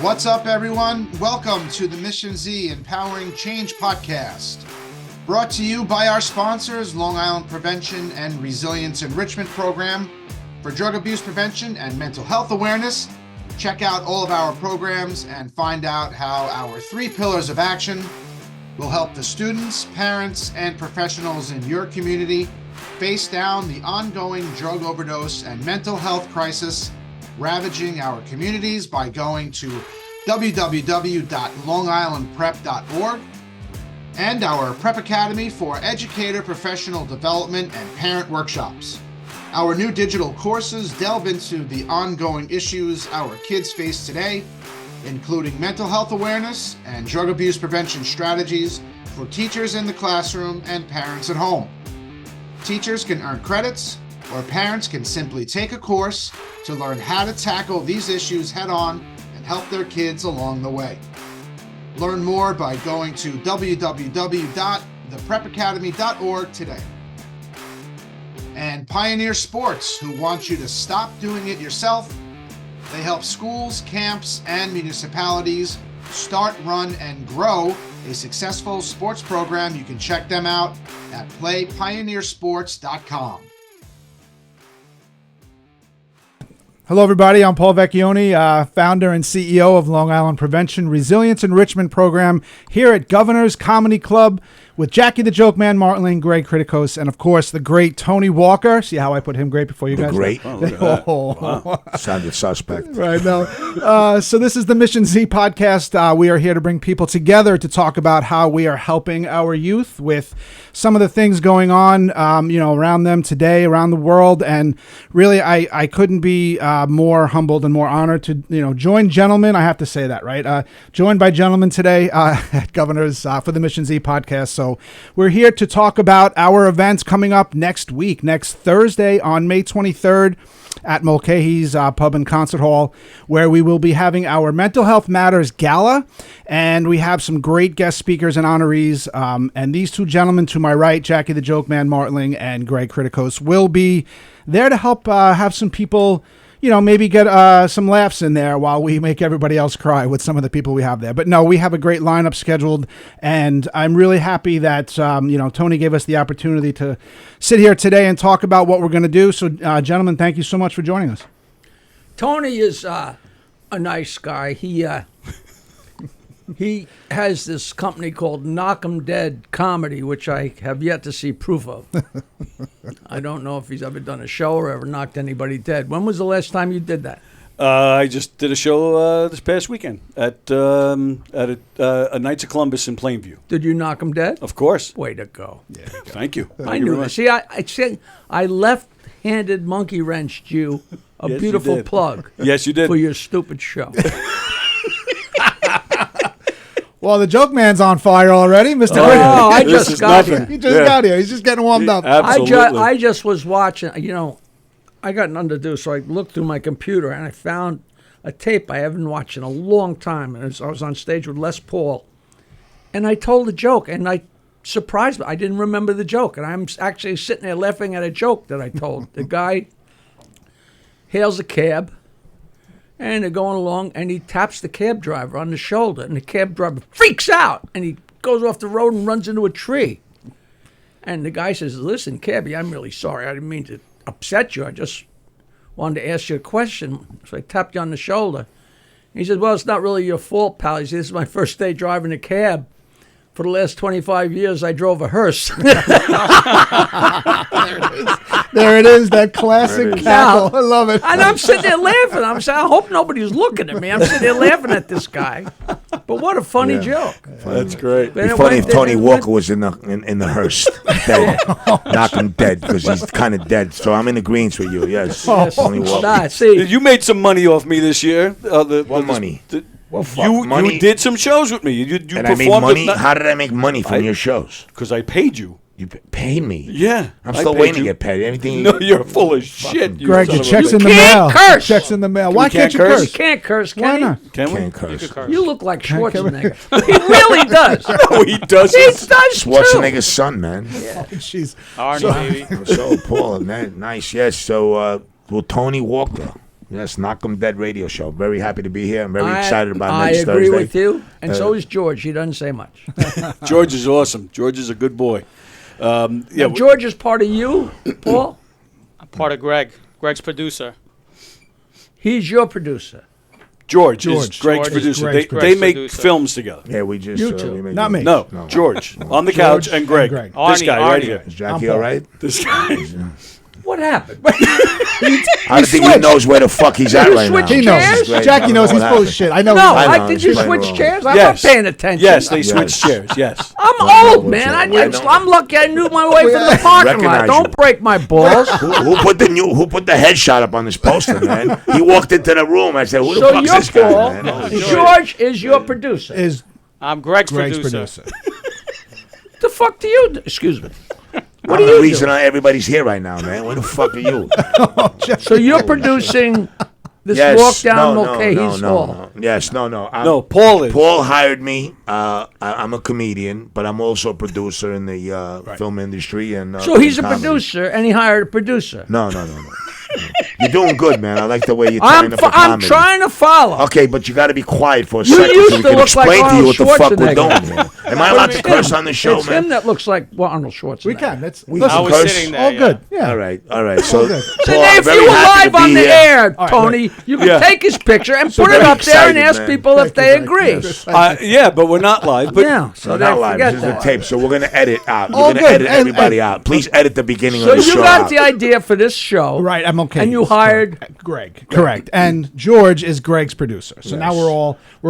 What's up, everyone? Welcome to the Mission Z Empowering Change podcast. Brought to you by our sponsors, Long Island Prevention and Resilience Enrichment Program for drug abuse prevention and mental health awareness. Check out all of our programs and find out how our 3 pillars of action will help the students, parents, and professionals in your community face down the ongoing drug overdose and mental health crisis ravaging our communities by going to www.longislandprep.org and our Prep Academy for educator professional development and parent workshops. Our new digital courses delve into the ongoing issues our kids face today, including mental health awareness and drug abuse prevention strategies for teachers in the classroom and parents at home. Teachers can earn credits, or parents can simply take a course to learn how to tackle these issues head-on and help their kids along the way. Learn more by going to www.theprepacademy.org today. And Pioneer Sports, who want you to stop doing it yourself. They help schools, camps, and municipalities start, run, and grow a successful sports program. You can check them out at playpioneersports.com. Hello, everybody. I'm Paul Vecchione, founder and CEO of Long Island Prevention Resilience Enrichment Program here at Governor's Comedy Club with Jackie the Joke Man Martling, Greg Kritikos, and, of course, the great Tony Walker. See how I put him great before you guys? Great. Wow. Sounded suspect. Right, no. So this is the Mission Z podcast. We are here to bring people together to talk about how we are helping our youth with some of the things going on, around them today, around the world. And really, I couldn't be more humbled and more honored to, join gentlemen. I have to say that, right? Joined by gentlemen today at Governor's for the Mission Z podcast. So we're here to talk about our events coming up next week, next Thursday on May 23rd at Mulcahy's Pub and Concert Hall, where we will be having our Mental Health Matters Gala. And we have some great guest speakers and honorees. And these 2 gentlemen to my right, Jackie the Joke Man Martling and Greg Kritikos, will be there to help have some people maybe get some laughs in there while we make everybody else cry with some of the people we have there. But no, we have a great lineup scheduled, and I'm really happy that, Tony gave us the opportunity to sit here today and talk about what we're going to do. So, gentlemen, thank you so much for joining us. Tony is a nice guy. He has this company called Knock 'em Dead Comedy, which I have yet to see proof of. I don't know if he's ever done a show or ever knocked anybody dead. When was the last time you did that? I just did a show this past weekend at a Knights of Columbus in Plainview. Did you knock him dead? Of course. Way to go. Yeah, thank you. I knew that. See, I said I left-handed monkey wrenched you a Yes, beautiful you did. plug. Yes, you did. For your stupid show. Well, the Joke Man's on fire already, Mr. Oh, I This just is got nothing. here. He just got here. He's just getting warmed up. Absolutely. I just was watching, I got nothing to do, so I looked through my computer and I found a tape I haven't watched in a long time. And I was on stage with Les Paul, and I told a joke, and I surprised me. I didn't remember the joke, and I'm actually sitting there laughing at a joke that I told. The guy hails a cab, and they're going along, and he taps the cab driver on the shoulder, and the cab driver freaks out, and he goes off the road and runs into a tree. And the guy says, "Listen, cabbie, I'm really sorry. I didn't mean to upset you. I just wanted to ask you a question." So I tapped you on the shoulder. He said, "Well, it's not really your fault, pal." He said, "This is my first day driving a cab. For the last 25 years, I drove a hearse." There it is, that classic cackle. I love it. And I'm sitting there laughing. I'm saying, I hope nobody's looking at me. I'm sitting there laughing at this guy. But what a funny joke. That's great. It'd be funny if Tony Walker was in the hearse, dead. Knock him dead, because he's kind of dead. So I'm in agreement with you, yes. Tony Walker. Nah, see, You made some money off me this year. What money? You did some shows with me. You And I made performed money? How did I make money from your shows? Because I paid you. You paid me? Yeah. I'm I still paid waiting to you. get paid. Everything. No, you're full of shit. You Greg, son the of a check's bitch. in the can't mail. curse. Check's in the mail. Why We can't you can't curse? curse? you can't curse, can Why you? not? Can we? Can't curse. You look like Schwarzenegger. He really does. No, he doesn't. He does too. Schwarzenegger's son, man. Jeez. Arnie, baby. So, Paul, nice, yes. So, well, Tony Walker. Yes, Knock 'em Dead radio show. Very happy to be here. I'm very excited about I next agree Thursday. with you, and so is George. He doesn't say much. George is awesome. George is a good boy. Now, George is part of you, Paul? I'm part of Greg. Greg's producer. He's your producer. George is Greg's George is producer. Greg's They make producer. films together. Yeah, we just You two. we make Not me. No, George on the couch and Greg. Greg. This Arnie, guy right Arnie. here. Is Jackie all right? This guy. What happened? I don't think he knows where the fuck he's at You right now. switched He knows. chairs? Great. I Jackie don't knows know he's what full of happened. shit. I know. No, I know, did it's you playing switch wrong. chairs? I'm Yes. not paying attention. Yes, they switched chairs. Yes. I'm old, what's man. up. I'm know. lucky I knew my way from the parking lot. Recognize Don't you. break my balls. Who put the headshot up on this poster, man? He walked into the room. I said, "Who the So fuck's you're this guy?" Paul. Man? Oh, George is your producer. Is I'm Greg's, Greg's producer. producer. The fuck do you do? Excuse me. What I'm do the you reason do? everybody's here right now, man. Where the fuck are you? So you're producing this walk down Mulcahy's Hall. no. Yes, no. No, Paul is. Paul hired me. I'm a comedian, but I'm also a producer in the film industry. And So he's a comedy. producer, and he hired a producer. No. You're doing good, man. I like the way you're tying up the I'm comedy. trying to follow. Okay, but you got to be quiet for a You second used so we to can look like explain to you what the Arnold fuck we're Schwarzenegger. doing here. Am I allowed to curse on the show, It's man? him that looks like Arnold Schwarzenegger. we can. That's I listen. was curse? sitting there. All yeah. good. Yeah. All right. So, good. Paul, Today, I'm if very you were happy live to be on the here. air, Tony, you can Yeah. take his picture and So put it very up there and excited, ask man. people if they agree. Yeah, but we're not live. But Yeah, so We're they not live. forget This is a that. tape, so we're going to edit out. You're All going to good. edit And- everybody and- out. Please edit the beginning So of the you show got out. the idea for this show, Right, I'm okay. And you hired Greg. Correct. And George is Greg's producer. So now we're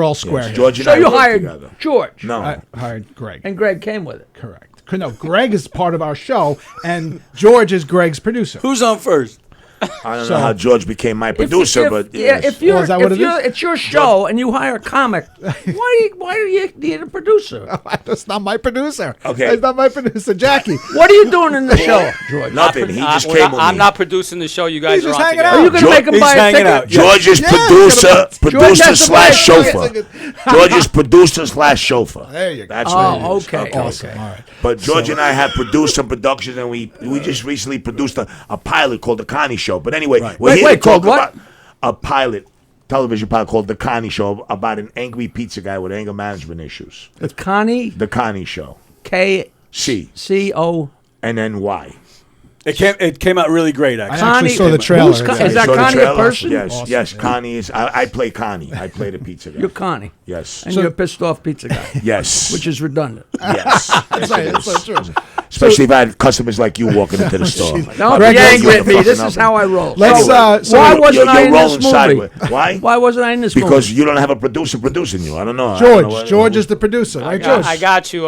all square here. George and So I you work hired together. George. No. I hired Greg. And Greg came with it. Correct. No, Greg is part of our show, and George is Greg's producer. who's on first? I don't know how George became my producer, but yes. if you're, Oh, is that what if it you're, is? it's your show and you hire a comic, why do you need a producer? That's not my producer. Okay. That's not my producer, Jackie. What are you doing in the show, George? Nothing. He just Well, came with I'm me. not producing the show. You guys He's are just on hanging together. out. Are you going to make him He's buy a hanging ticket? out. George's Yeah, producer George has to buy a chauffeur. ticket. George's producer / chauffeur. There you go. That's Oh, what it is. okay. Awesome. All right. But George and I have produced some productions, and we just recently produced a pilot called The Connie Show. But anyway, we're here to talk called what? about a pilot, television pilot called The Connie Show, about an angry pizza guy with anger management issues. With Connie, The Connie Show. KCO. C and then Y. It came out really great, I actually. actually Connie- saw the trailer. Who's Con- Yeah. is that Saw the Connie a trailer? person? Yes, Awesome. yes. Connie is. I play Connie. I play the pizza guy. You're Connie. Yes. And you're a pissed off pizza guy, Yes. which is redundant. Yes. That's right. That's so true. Especially if I had customers like you walking into the store. Don't Greg, be you're angry at me. fucking This up. is how I roll. Let's, so why you're- wasn't I in this rolling movie? sideways. Why? Why wasn't I in this movie? Because you don't have a producer producing you. I don't know. I don't know George. what- George is the producer, right, George? I got you.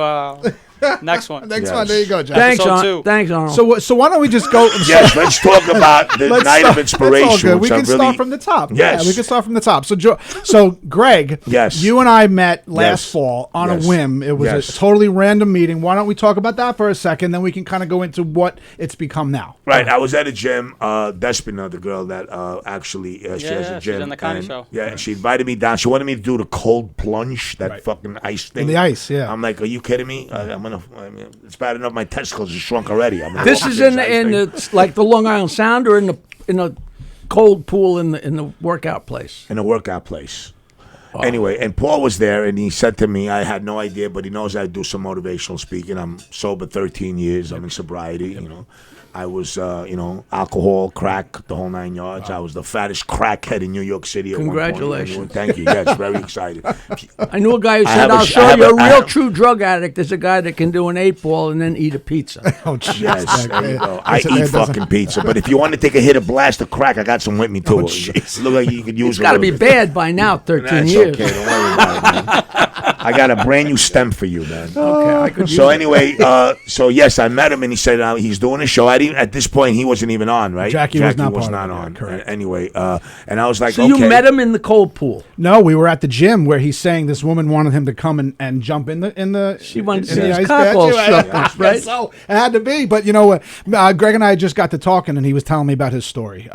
Next one. Next Yes. one. There you go, Jackie. Thanks, episode Arnold. 2. Thanks, Arnold. So why don't we just go? Yes, let's talk about the Let's night start- of inspiration. That's all good. We which can I'm really, start from the top. Yes. Yeah, we can start from the top. So Greg, Yes. you and I met last Yes. fall on Yes. a whim. It was Yes. a totally random meeting. Why don't we talk about that for a second? Then we can kind of go into what it's become now. Right, I was at a gym. Despina, the girl that actually she has Yeah, a she's gym. on the Connie and- show. Yeah, and she invited me down. She wanted me to do the cold plunge, that fucking ice thing. In the ice, yeah. I'm like, are you kidding me? It's bad enough my testicles are shrunk already. I'm gonna this walk is this in ice in thing. the like the Long Island Sound or in the cold pool in the workout place. In a workout place. Anyway, and Paul was there, and he said to me, I had no idea, but he knows I do some motivational speaking. I'm sober 13 years. I'm in sobriety, you know. I was, alcohol, crack, the whole 9 yards. I was the fattest crackhead in New York City at one point. Congratulations. Thank you. Yes, very excited. I knew a guy who I said, have a "I'll sh- show I have you a- a I real have- true drug addict. There's a guy that can do an 8-ball and then eat a pizza." Oh, jeez. Yes, there you go. I That eat doesn't- fucking pizza, but if you want to take a hit of blast of crack, I got some with me too. jeez. Look like you could use It's got to be bad by now. 13 That's years. okay. Don't worry about it, man. I got a brand new stem for you, man. Okay, I could use So it. anyway, so yes, I met him and he said he's doing a show. I didn't at this point. He wasn't even on, right? Jackie was not part of it, on. yeah, correct. Anyway, and I was like, So okay. you met him in the cold pool. No, we were at the gym where he's saying this woman wanted him to come and jump in the. She wanted to in see the his ice cock bath. all Yeah, shook, I guess right? So it had to be, but you know what? Greg and I just got to talking, and he was telling me about his story.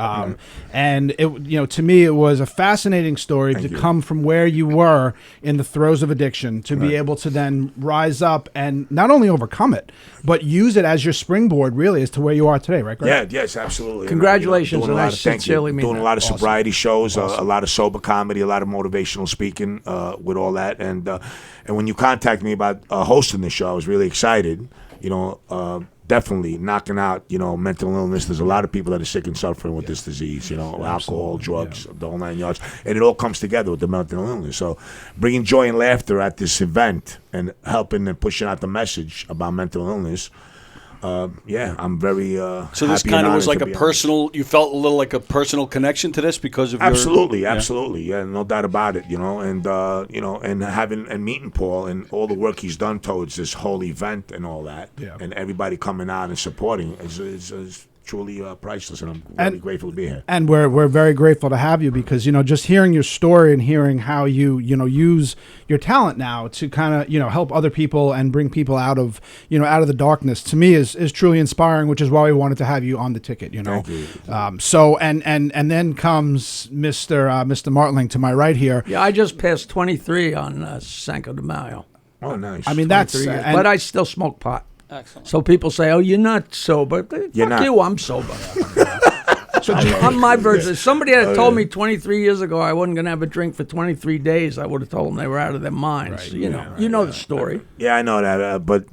And it, to me, it was a fascinating story to come from where you were in the throes of addiction. situation to be able to then rise up and not only overcome it, but use it as your springboard, really, as to where you are today, right, Greg? Yeah, yes, absolutely. Congratulations, doing and I thank you. sincerely mean Doing that. a lot of Awesome. sobriety shows, a lot of sober comedy, a lot of motivational speaking with all that. And when you contacted me about hosting the show, I was really excited. Definitely knocking out, mental illness. There's a lot of people that are sick and suffering with this disease, alcohol, drugs, the whole 9 yards. And it all comes together with the mental illness. So bringing joy and laughter at this event and helping and pushing out the message about mental illness, I'm very So happy this and kind of honored was like to a be on personal, you felt a little like a personal connection to this because of your... Absolutely, yeah, no doubt about it, and having and meeting Paul and all the work he's done towards this whole event and all that, and everybody coming out and supporting is truly priceless, and I'm really grateful to be here. And we're very grateful to have you because just hearing your story and hearing how you use your talent now to kind of help other people and bring people out of the darkness, to me is truly inspiring, which is why we wanted to have you on the ticket. Thank you. So and then comes Mr. Martling to my right here. Yeah, I just passed 23 on Cinco de Mayo. Oh, nice. I mean, that's 3 years. and- But I still smoke pot. Excellent. So people say, "Oh, you're not sober." But You're fuck not. you, I'm sober. I'm my version. If somebody had told me 23 years ago I wasn't going to have a drink for 23 days, I would have told them they were out of their minds. You know the story. Yeah, I know that, but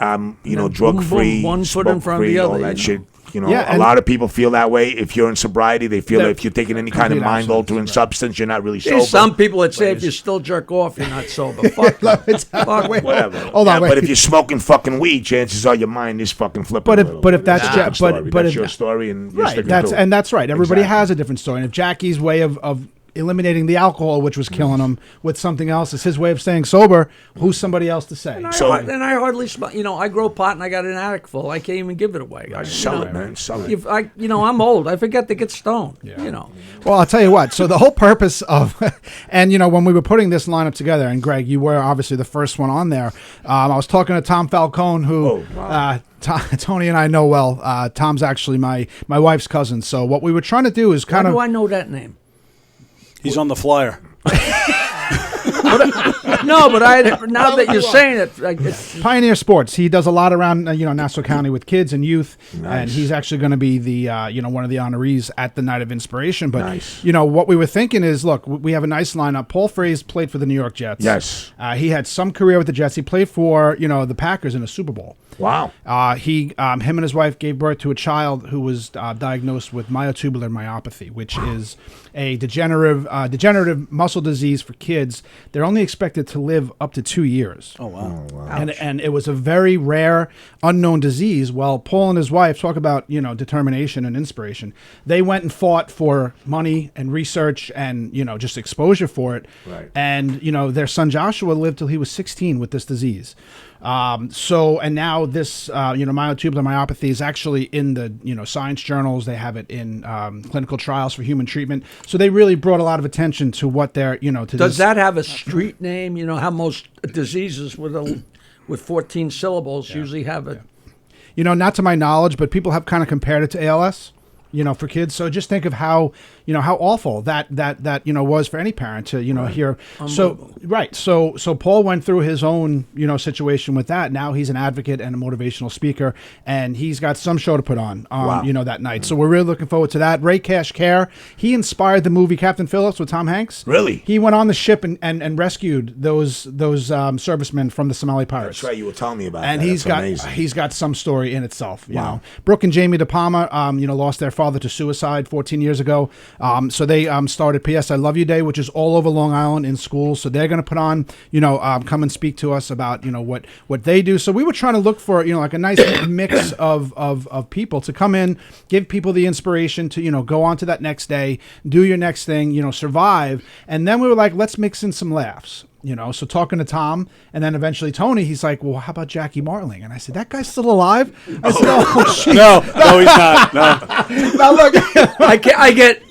I'm boom, drug free, boom, one foot in front of the all other, that shit. Yeah, a and- lot of people feel that way. If you're in sobriety, they feel that if you're taking any kind of Complete mind altering abstinence, substance, you're not really sober. There's some people that say if you still jerk off, you're not sober. Fuck them. Fuck Wait, Whatever. Hold on, Yeah, wait. but if you're smoking fucking weed, chances are your mind is fucking flipping. But a if- little but if bit. that's a Ja- different story. but That's if- your story, and you're Right, sticking that's to it. and that's right. Everybody Exactly. has a different story, and if Jackie's way of eliminating the alcohol, which was killing him, with something else is his way of staying sober, who's somebody else to say? So- And I hardly smoke. I grow pot and I got an attic full. I can't even give it away. Sell it, man. Sell it. If I'm old. I forget to get stoned. Well, I'll tell you what. So the whole purpose of, and when we were putting this lineup together, and Greg, you were obviously the first one on there. I was talking to Tom Falcone, who. Oh, wow. Tony and I know well. Tom's actually my wife's cousin. So what we were trying to do is How kind do of. I know that name? He's on the flyer. No, but now that you're saying it, it's Pioneer Sports. He does a lot around Nassau County with kids and youth, and he's actually going to be the one of the honorees at the Night of Inspiration. But Nice. What we were thinking is, look, we have a nice lineup. Paul Frees played for the New York Jets. Yes. He had some career with the Jets. He played for the Packers in a Super Bowl. Wow. Him and his wife gave birth to a child who was diagnosed with myotubular myopathy, which is a degenerative muscle disease for kids. They're only expected to live up to 2 years. Oh, wow. And it was a very rare, unknown disease. Well, Paul and his wife, talk about determination and inspiration. They went and fought for money and research and just exposure for it. Right. And their son Joshua lived till he was 16 with this disease. And now this myotubular myopathy is actually in the science journals. They have it in clinical trials for human treatment. So they really brought a lot of attention to what they're to Does this. that have a street name? How most diseases with 14 syllables usually have a. Not to my knowledge, but people have kind of compared it to ALS. For kids. So just think of how awful that was for any parent to hear. So right. So Paul went through his own situation with that. Now he's an advocate and a motivational speaker, and he's got some show to put on that night. So we're really looking forward to that. Ray Cash Care, he inspired the movie Captain Phillips with Tom Hanks. Really? He went on the ship and rescued those servicemen from the Somali pirates. That's right. You were telling me about And that. he's That's got amazing. he's got some story in itself. You Wow. know, Brooke and Jamie De Palma, lost their father to suicide 14 years ago. So they started PS I Love You Day, which is all over Long Island in schools. So they're going to put on, come and speak to us about what they do. So we were trying to look for like a nice mix of people to come in, give people the inspiration to go on to that next day, do your next thing, survive, and then we were like, let's mix in some laughs. So talking to Tom and then eventually Tony, he's like, well, how about Jackie Martling? And I said, that guy's still alive? I said, oh, shit. No, he's not. No. Now look, I get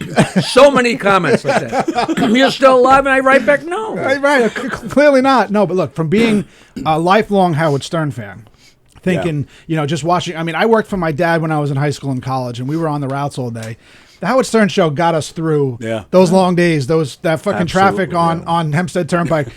so many comments like that. You're still alive, and I write back, no. right, clearly not. No, but look, from being a lifelong Howard Stern fan, thinking, just watching. I mean, I worked for my dad when I was in high school and college, and we were on the routes all day. The Howard Stern show got us through those long days, that fucking traffic on Hempstead Turnpike,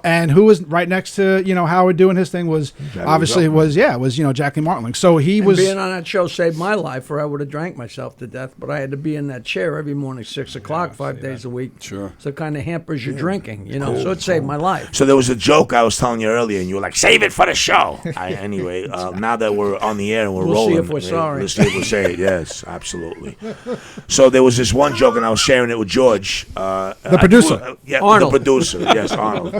and who was right next to, Howard doing his thing was Jackie Martling. So he was being on that show saved my life, or I would have drank myself to death, but I had to be in that chair every morning, 6 o'clock, 5 days a week. Sure. So it kind of hampers your drinking, so it saved my life. So there was a joke I was telling you earlier, and you were like, "Save it for the show." Anyway, now that we're on the air and we're rolling, see if we're sorry. Let's see if we say it. Yes, absolutely. So there was this one joke, and I was sharing it with George, the producer. Arnold. The producer. Yes, Arnold.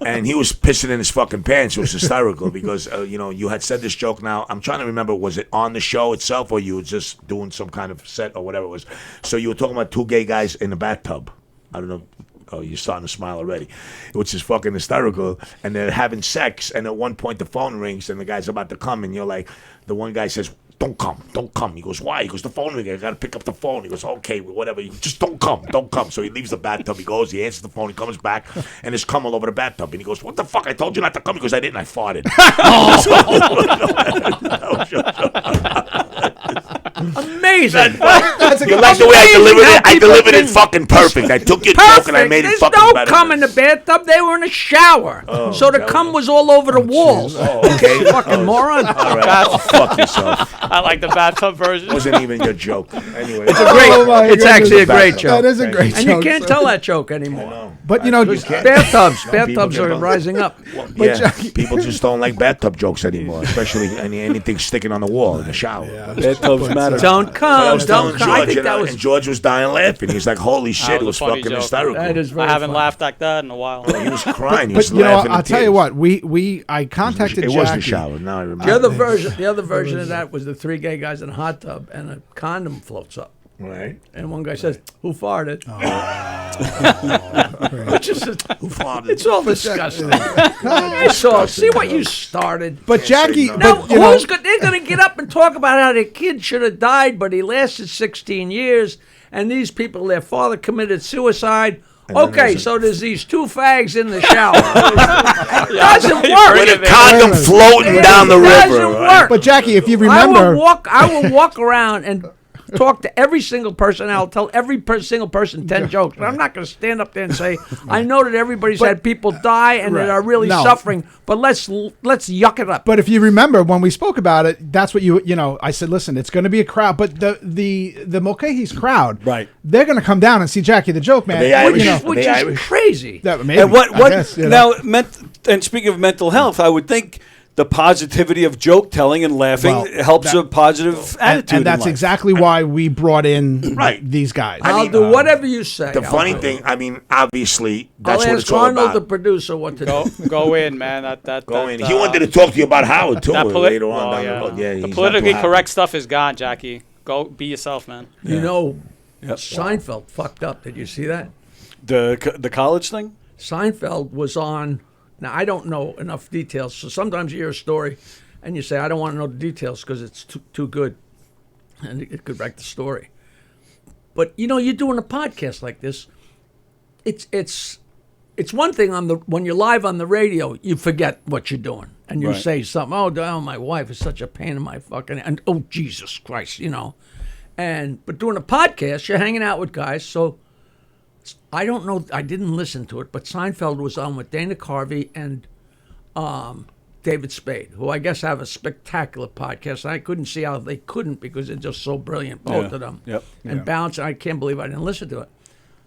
And he was pissing in his fucking pants. It was hysterical because you had said this joke. Now I'm trying to remember, was it on the show itself, or you were just doing some kind of set or whatever it was? So you were talking about two gay guys in the bathtub. I don't know. Oh, you're starting to smile already. Which is fucking hysterical. And they're having sex, and at one point the phone rings, and the guy's about to come, and you're like, the one guy says, "Don't come." He goes, "Why?" He goes, "The phone ringing. I got to pick up the phone." He goes, "Okay, whatever. Just don't come. So he leaves the bathtub. He goes, he answers the phone, he comes back, and there's cum all over the bathtub. And he goes, "What the fuck? I told you not to come." He goes, "I didn't. I farted." Amazing. You like the way I delivered it? I delivered it fucking perfect. I took your joke and I made it There's fucking no better. cum in the bathtub. They were in a shower. So the cum was all over the walls. Oh, okay. Fucking moron. All right. Oh, fuck yourself. I like the bathtub version. It wasn't even your joke. Anyway. It's actually a great That joke. is a great And joke. you can't tell that joke anymore. But Bathtubs get are both. rising up. Yeah, people just don't like bathtub jokes anymore, especially anything sticking on the wall in the shower. Bathtubs matter. Don't I come. was telling Don't come. I George, think that was. and George was dying laughing. He's like, "Holy shit, it was was a funny fucking joke. hysterical." That is very I haven't funny. laughed like that in a while. He was crying. He But was laughing. I'll in tell you tears. what, I contacted It Jackie. was the shower. Now I remember. The other version of that was the three gay guys in a hot tub, and a condom floats up. Right. And one guy says, "Who farted?" Which is Who farted? it's all disgusting. See what you started. But Jackie, Now, but, you know, they're going to get up and talk about how their kid should have died, but he lasted 16 years, and these people, their father committed suicide. Okay, so there's these two fags in the shower. It doesn't work. With a condom floating down the It river. doesn't right? work. but Jackie, if you I remember, will walk around and talk to every single person. I'll tell every single person 10 jokes. But I'm not going to stand up there and say, I know that everybody's had people die and that are really No. suffering, but let's yuck it up. But if you remember when we spoke about it, that's what I said, listen, it's going to be a crowd, but the Mulcahy's crowd, Right. they're going to come down and see Jackie the joke, man. they Irish? Which Are they is Irish? crazy. That, maybe, And what I guess, now? And speaking of mental health, I would think the positivity of joke telling and laughing Well, helps a positive attitude. and that's in life. exactly why we brought in Right. these guys. I'll do whatever you say. The funny thing, I mean, obviously, I'll that's what ask it's all Arnold, the about. producer, what to do. Go in, man. Go in. He wanted to talk to you about Howard too later on down the road. Yeah, the he's not politically too happy. correct stuff is gone, Jackie. Go be yourself, man. You know, Seinfeld fucked up. Did you see that? The college thing. Seinfeld was on. Now, I don't know enough details, so sometimes you hear a story and you say, I don't want to know the details because it's too good and it could wreck the story. But, you're doing a podcast like this. It's one thing when you're live on the radio, you forget what you're doing. And you Right. say something, oh, my wife is such a pain in my fucking, and oh, Jesus Christ, But doing a podcast, you're hanging out with guys, so I don't know. I didn't listen to it, but Seinfeld was on with Dana Carvey and David Spade, who I guess have a spectacular podcast. I couldn't see how they couldn't because they're just so brilliant, both of them. Yep. And Bounce, I can't believe I didn't listen to it.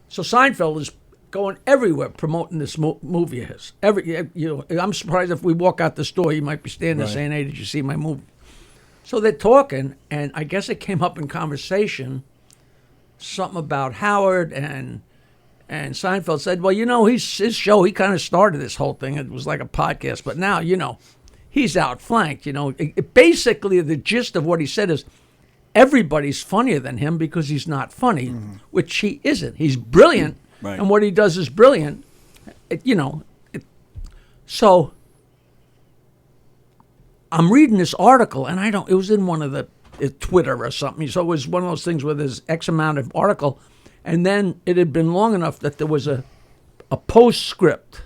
So Seinfeld is going everywhere promoting this movie of his. I'm surprised if we walk out the store, he might be standing there saying, "Hey, did you see my movie?" So they're talking, and I guess it came up in conversation, something about Howard and Seinfeld said, well, his show, he kind of started this whole thing. It was like a podcast, but now, he's outflanked. Basically, the gist of what he said is everybody's funnier than him because he's not funny, which he isn't. He's brilliant, Right. and what he does is brilliant. So I'm reading this article, and it was in one of the Twitter or something. So it was one of those things where there's X amount of article. And then it had been long enough that there was a postscript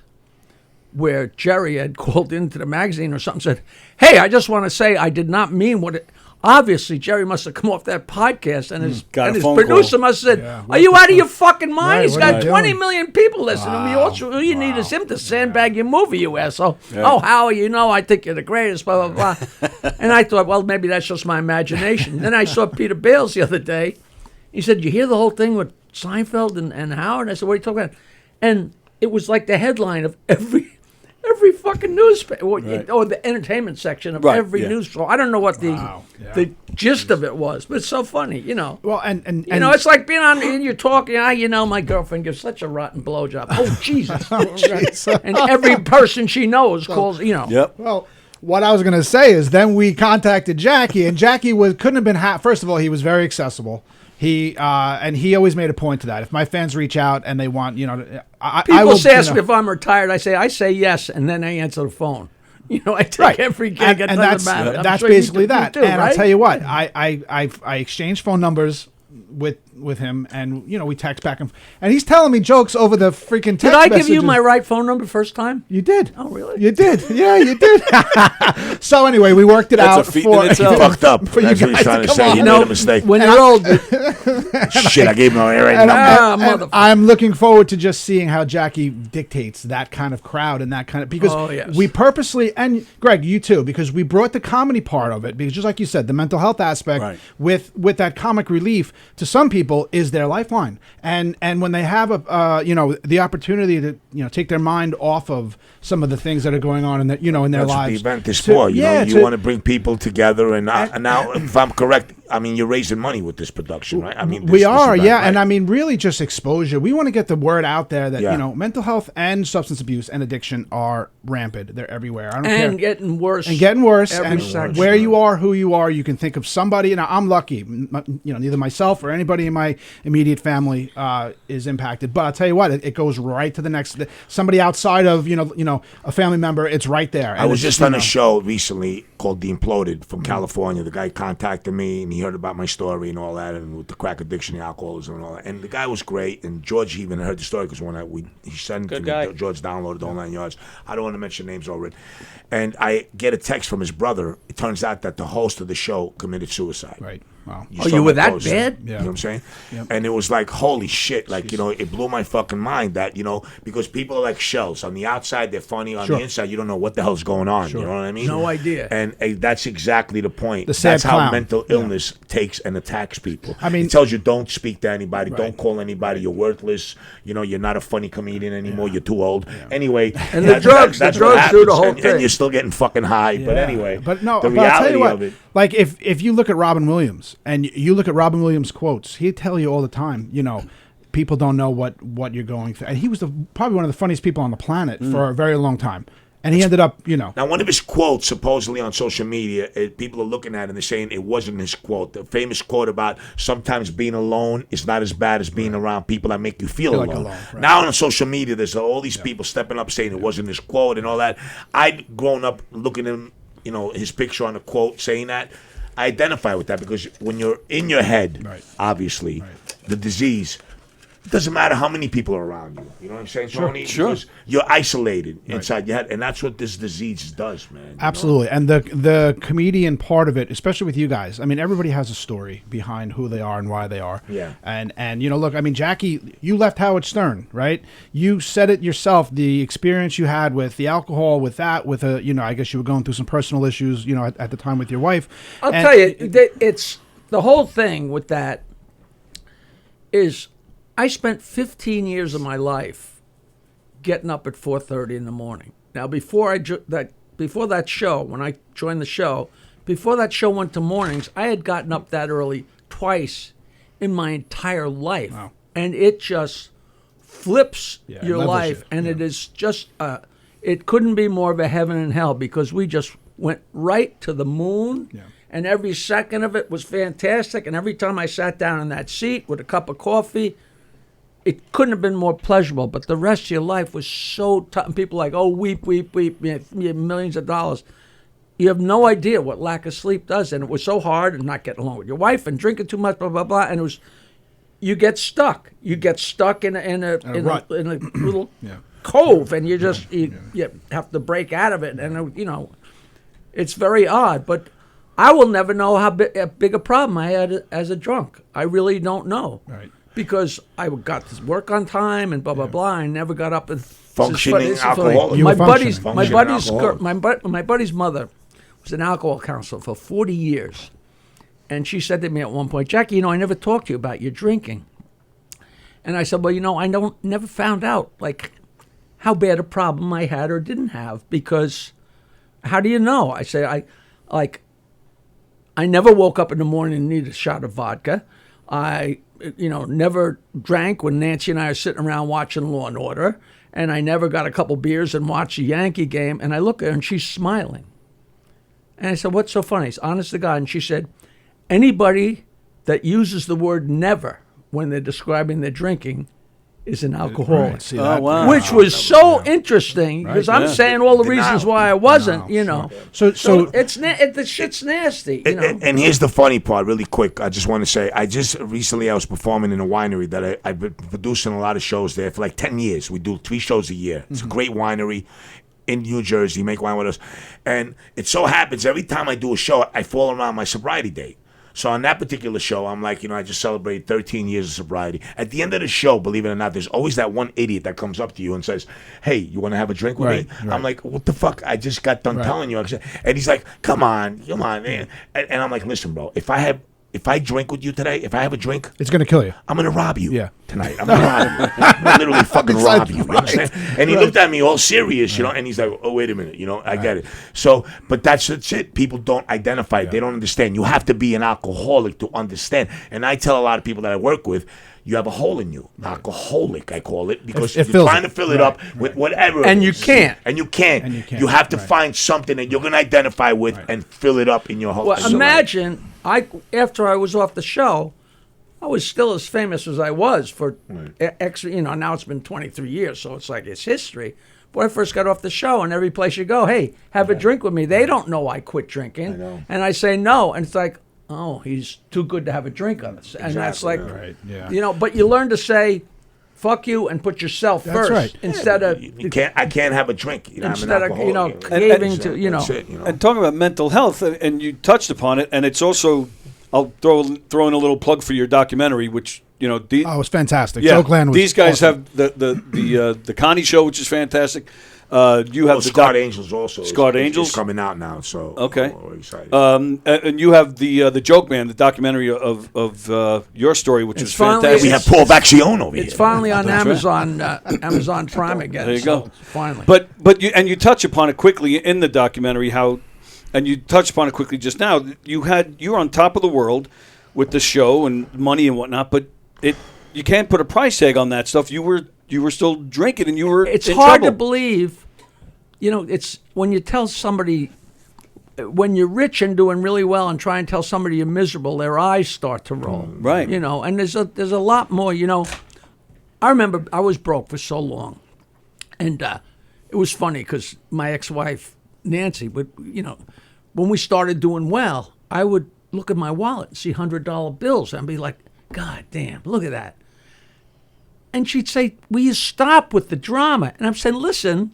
where Jerry had called into the magazine or something and said, hey, I just want to say I did not mean Obviously, Jerry must have come off that podcast, and his, Got a and his phone producer call. must have said, Yeah, "Are you out of your fucking mind? Right, He's what are got you 20 doing? million people listening to me. All you need is him to sandbag your movie, you asshole. Yeah. Oh, Howie, I think you're the greatest, blah, blah, blah." And I thought, well, maybe that's just my imagination. Then I saw Peter Bales the other day. He said, "You hear the whole thing with Seinfeld and Howard?" And I said, "What are you talking about?" And it was like the headline of every fucking newspaper, or the entertainment section of every news. So I don't know what the gist of it was, but it's so funny, Well, and it's like being on, and you're talking, my girlfriend gives such a rotten blowjob. Oh, Jesus. And every person she knows calls, Yep. Well, what I was going to say is then we contacted Jackie, and Jackie couldn't have been first of all, he was very accessible. He always made a point to that. If my fans reach out and they want, I People will, ask me if I'm retired. I say yes, and then they answer the phone. I take every gig. and that's I'm sure basically you that. do, And right? I'll tell you what, I exchanged phone numbers with him, and we text back and he's telling me jokes over the freaking text Did I give you messages. my right phone number first time? You did. Oh, really? You did. Yeah, you did. So anyway, we worked it That's out a feat for in itself. Fucked up. For you That's what he's guys trying to to come say. on. You made a mistake. When you're old, Shit, I gave him a right number. And I'm looking forward to just seeing how Jackie dictates that kind of crowd and that kind of, because Oh, yes. we purposely, and Greg, you too, because we brought the comedy part of it, because just like you said, the mental health aspect Right. with that comic relief to some people is their lifeline, and when they have the opportunity to take their mind off of some of the things that are going on in their in their That's what lives. the event is for. You to- want to bring people together, and now, if I'm correct, I mean, you're raising money with this production, right? I mean, we are, event, yeah, right? and I mean, really, just exposure. We want to get the word out there that Yeah. mental health and substance abuse and addiction are rampant. They're everywhere. I don't care. and getting worse. And getting worse. Every And second. where you are, who you are, you can think of somebody. And I'm lucky. Neither myself or anybody in my immediate family is impacted. But I'll tell you what, it goes right to the next. Somebody outside of a family member, it's right there. I was just on a show recently called The Imploded from California. The guy contacted me and he heard about my story and all that, and with the crack addiction, the alcoholism, and all that. And the guy was great. And George even heard the story because he sent it Good to guy. me. George downloaded the whole 9 yards. I don't want to mention names already. And I get a text from his brother. It turns out that the host of the show committed suicide. Right. Wow. Saw you my were that post. bad? You know what I'm saying? And it was like, holy shit. Like, it blew my fucking mind that, because people are like shells. On the outside, they're funny. On the inside, you don't know what the hell's going on. You know what I mean? No idea. And that's exactly the point. The sad That's how clown. mental illness takes and attacks people. I mean- it tells you don't speak to anybody. Right. Don't call anybody. You're worthless. You're not a funny comedian anymore. You're too old. Anyway. And the drugs that's do what the happens. whole And thing. you're still getting fucking high. But Yeah. anyway. But no, the but I'll tell you reality what, of it. like if you look at Robin Williams and you look at Robin Williams' quotes, he'd tell you all the time, people don't know what you're going through. And he was probably one of the funniest people on the planet for a very long time. And he ended up, Now, one of his quotes, supposedly on social media, people are looking at it and they're saying it wasn't his quote. The famous quote about sometimes being alone is not as bad as being around people that make you feel Feel alone. like alone, right. Now on social media, there's all these people stepping up saying it wasn't his quote and all that. I'd grown up looking at him, his picture on the quote saying that. I identify with that because when you're in your head, obviously, the disease, it doesn't matter how many people are around you. You know what I'm saying, Tony? Sure. Because you're isolated inside your head, and that's what this disease does, man. absolutely. And the comedian part of it, especially with you guys, I mean, everybody has a story behind who they are and why they are. Yeah. And look, I mean, Jackie, you left Howard Stern, right? You said it yourself, the experience you had with the alcohol, with that, with I guess you were going through some personal issues, at the time with your wife. I'll tell you, it's the whole thing with that is I spent 15 years of my life getting up at 4:30 in the morning. Now, before that show, when I joined the show, before that show went to mornings, I had gotten up that early twice in my entire life, Wow. and it just flips Yeah, it your levels life, you, and yeah. it is just it couldn't be more of a heaven and hell because we just went right to the moon. Yeah. And every second of it was fantastic. And every time I sat down in that seat with a cup of coffee, it couldn't have been more pleasurable. But the rest of your life was so tough. And people are like, oh, weep, weep, weep, you have millions of dollars. You have no idea what lack of sleep does. And it was so hard and not getting along with your wife and drinking too much, blah, blah, blah. And it was, you get stuck. You get stuck in a rut. little cove. And you just, you have to break out of it. And, it's very odd. But I will never know how big a problem I had as a drunk. I really don't know. Right. Because I got to work on time and blah blah blah. I never got up and Functioning this is funny. alcoholic. You My were buddy's functioning. my buddy's mother was an alcohol counselor for 40 years, and she said to me at one point, Jackie, I never talked to you about your drinking. And I said, well, I never found out like how bad a problem I had or didn't have, because how do you know? I said I never woke up in the morning and needed a shot of vodka. I never drank when Nancy and I are sitting around watching Law and Order, and I never got a couple beers and watched a Yankee game. And I look at her and she's smiling. And I said, what's so funny? It's honest to God. And she said, anybody that uses the word never when they're describing their drinking is an alcoholic. Right, see that? wow. Which was so interesting, because I'm saying all the reasons why I wasn't, So the shit's nasty, And here's the funny part, really quick. I just want to say, I was performing in a winery that I've been producing a lot of shows there for like 10 years. We do 3 shows a year. It's a great winery in New Jersey. Make wine with us. And it so happens every time I do a show, I fall around my sobriety date. So on that particular show, I'm like, I just celebrated 13 years of sobriety. At the end of the show, believe it or not, there's always that one idiot that comes up to you and says, hey, you want to have a drink with me? Right. I'm like, what the fuck? I just got done telling you. And he's like, come on, man. And I'm like, listen, bro, if I drink with you today, if I have a drink, it's going to kill you. I'm going to rob you tonight. I'm going to rob you. I'm gonna literally fucking rob you. You understand? And he looked at me all serious, and he's like, oh, wait a minute, I get it. So, but that's it. People don't identify it. They don't understand. You have to be an alcoholic to understand. And I tell a lot of people that I work with, you have a hole in you. Alcoholic, I call it, because It you're fills trying it. to fill it up with whatever. And it you is. can't. And you can't. can't. You have to Right. find something that you're going to identify with and fill it up in your whole. Well, imagine after I was off the show, I was still as famous as I was for now it's been 23 years, so it's like it's history. But I first got off the show, and every place you go, hey, have a drink with me. They don't know I quit drinking. I know. And I say no, and it's like, oh, he's too good to have a drink on us. And that's like, Right, yeah. but you learn to say, fuck you, and put yourself That's first right. instead of I can't have a drink. instead I'm an of alcoholic. caving to That's it, And talking about mental health, and you touched upon it, and it's also, I'll throw in a little plug for your documentary, which Oh, it was fantastic. yeah, Joe Glenn was these guys awesome. have the Connie Show, which is fantastic. You have the Scarred Angels also. Scarred is Angels? coming out now. So Okay. we're excited. and you have the Joke Man, the documentary of your story, which It's is finally- fantastic. we have Paul Vaccione over here. It's finally on That's right. Amazon Prime again. There you so go. Finally. But you touch upon it quickly in the documentary and you touched upon it quickly just now. You were on top of the world with the show and money and whatnot, but you can't put a price tag on that stuff. You were still drinking and you were. It's in hard trouble. to believe. It's when you tell somebody, when you're rich and doing really well and try and tell somebody you're miserable, their eyes start to roll. Right. And there's a lot more. I remember I was broke for so long, and it was funny because my ex-wife Nancy would, when we started doing well, I would look at my wallet and see $100 bills and be like, God damn, look at that. And she'd say, will you stop with the drama? And I'm saying, listen,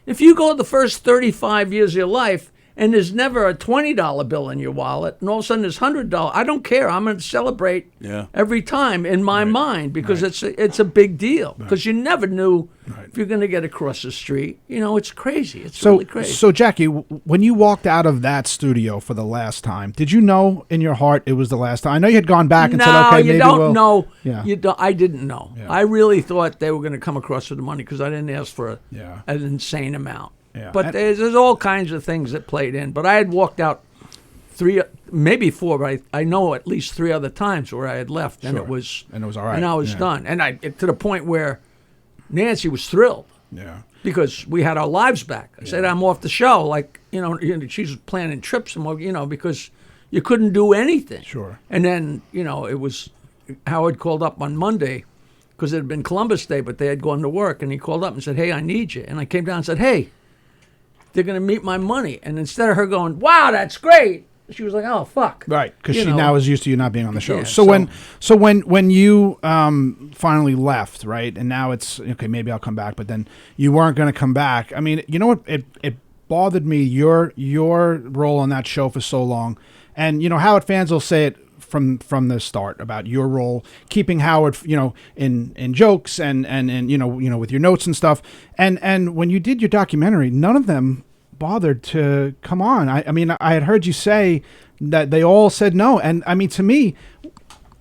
if you go the first 35 years of your life and there's never a $20 bill in your wallet, and all of a sudden there's $100, I don't care. I'm going to celebrate every time in my mind because it's a big deal. Because you never knew if you're going to get across the street. It's crazy. It's really crazy. So Jackie, when you walked out of that studio for the last time, did you know in your heart it was the last time? I know you had gone back and said, okay, you maybe don't we'll... know. Yeah. I didn't know. Yeah. I really thought they were going to come across with the money because I didn't ask for Yeah. an insane amount. Yeah. But there's all kinds of things that played in. But I had walked out 3, maybe 4, but I know at least 3 other times where I had left, and Sure. it was all right. and I was Yeah. done, and to the point where Nancy was thrilled Yeah. because we had our lives back. I said I'm off the show, like she was planning trips and because you couldn't do anything. Sure. And then it was Howard called up on Monday because it had been Columbus Day, but they had gone to work, and he called up and said, hey, I need you. And I came down and said, hey, they're going to meet my money. And instead of her going, wow, that's great, she was like, oh, fuck. Right, because she know. now is used to you not being on the show. Yeah, so when you finally left, right, and now it's okay, maybe I'll come back, but then you weren't going to come back. I mean, you know what? It bothered me your role on that show for so long, and Howard fans will say it from the start about your role, keeping Howard, in jokes and with your notes and stuff. And when you did your documentary, none of them bothered to come on. I mean, I had heard you say that they all said no, and I mean, to me,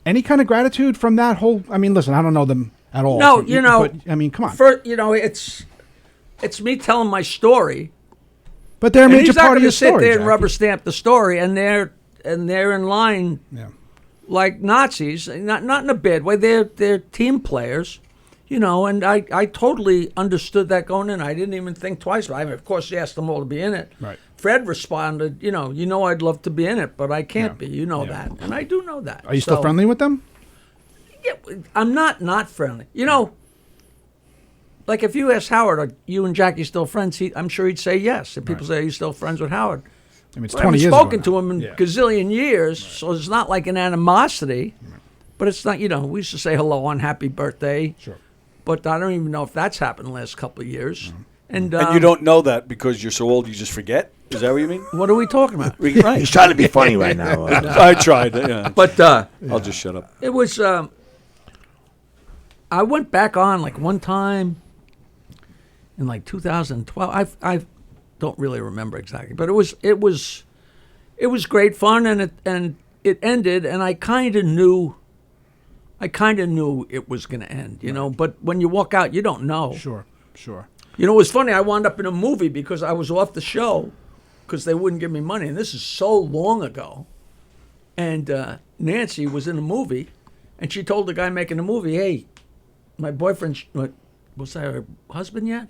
any kind of gratitude from that whole. I mean, listen, I don't know them at all. No, but, I mean, come on. It's me telling my story. But they're a And major he's not part of going your to sit story, there and Jackie. rubber stamp the story, and they're in line like Nazis, not in a bad way. They're team players, and I totally understood that going in. I didn't even think twice about it. I mean, of course, he asked them all to be in it. Right. Fred responded, I'd love to be in it, but I can't be. You know that, and I do know that. Are you still friendly with them? Yeah, I'm not friendly. Like if you ask Howard, are you and Jackie still friends? I'm sure he'd say yes. If people say, are you still friends with Howard? I mean, it's I 20 haven't years spoken ago to now. him in gazillion years, so it's not like an animosity. But it's not, we used to say hello on happy birthday. Sure. But I don't even know if that's happened the last couple of years. And And you don't know that because you're so old you just forget? Is that what you mean? What are we talking about? Right. He's trying to be funny right now. I tried. Yeah. But I'll just shut up. it was, I went back on like one time in like 2012. I don't really remember exactly, but it was great fun, and it ended, and I kind of knew it was going to end, But when you walk out, you don't know. Sure. It was funny. I wound up in a movie because I was off the show because they wouldn't give me money, and this is so long ago. And Nancy was in a movie, and she told the guy making the movie, "Hey, my boyfriend, was that her husband yet?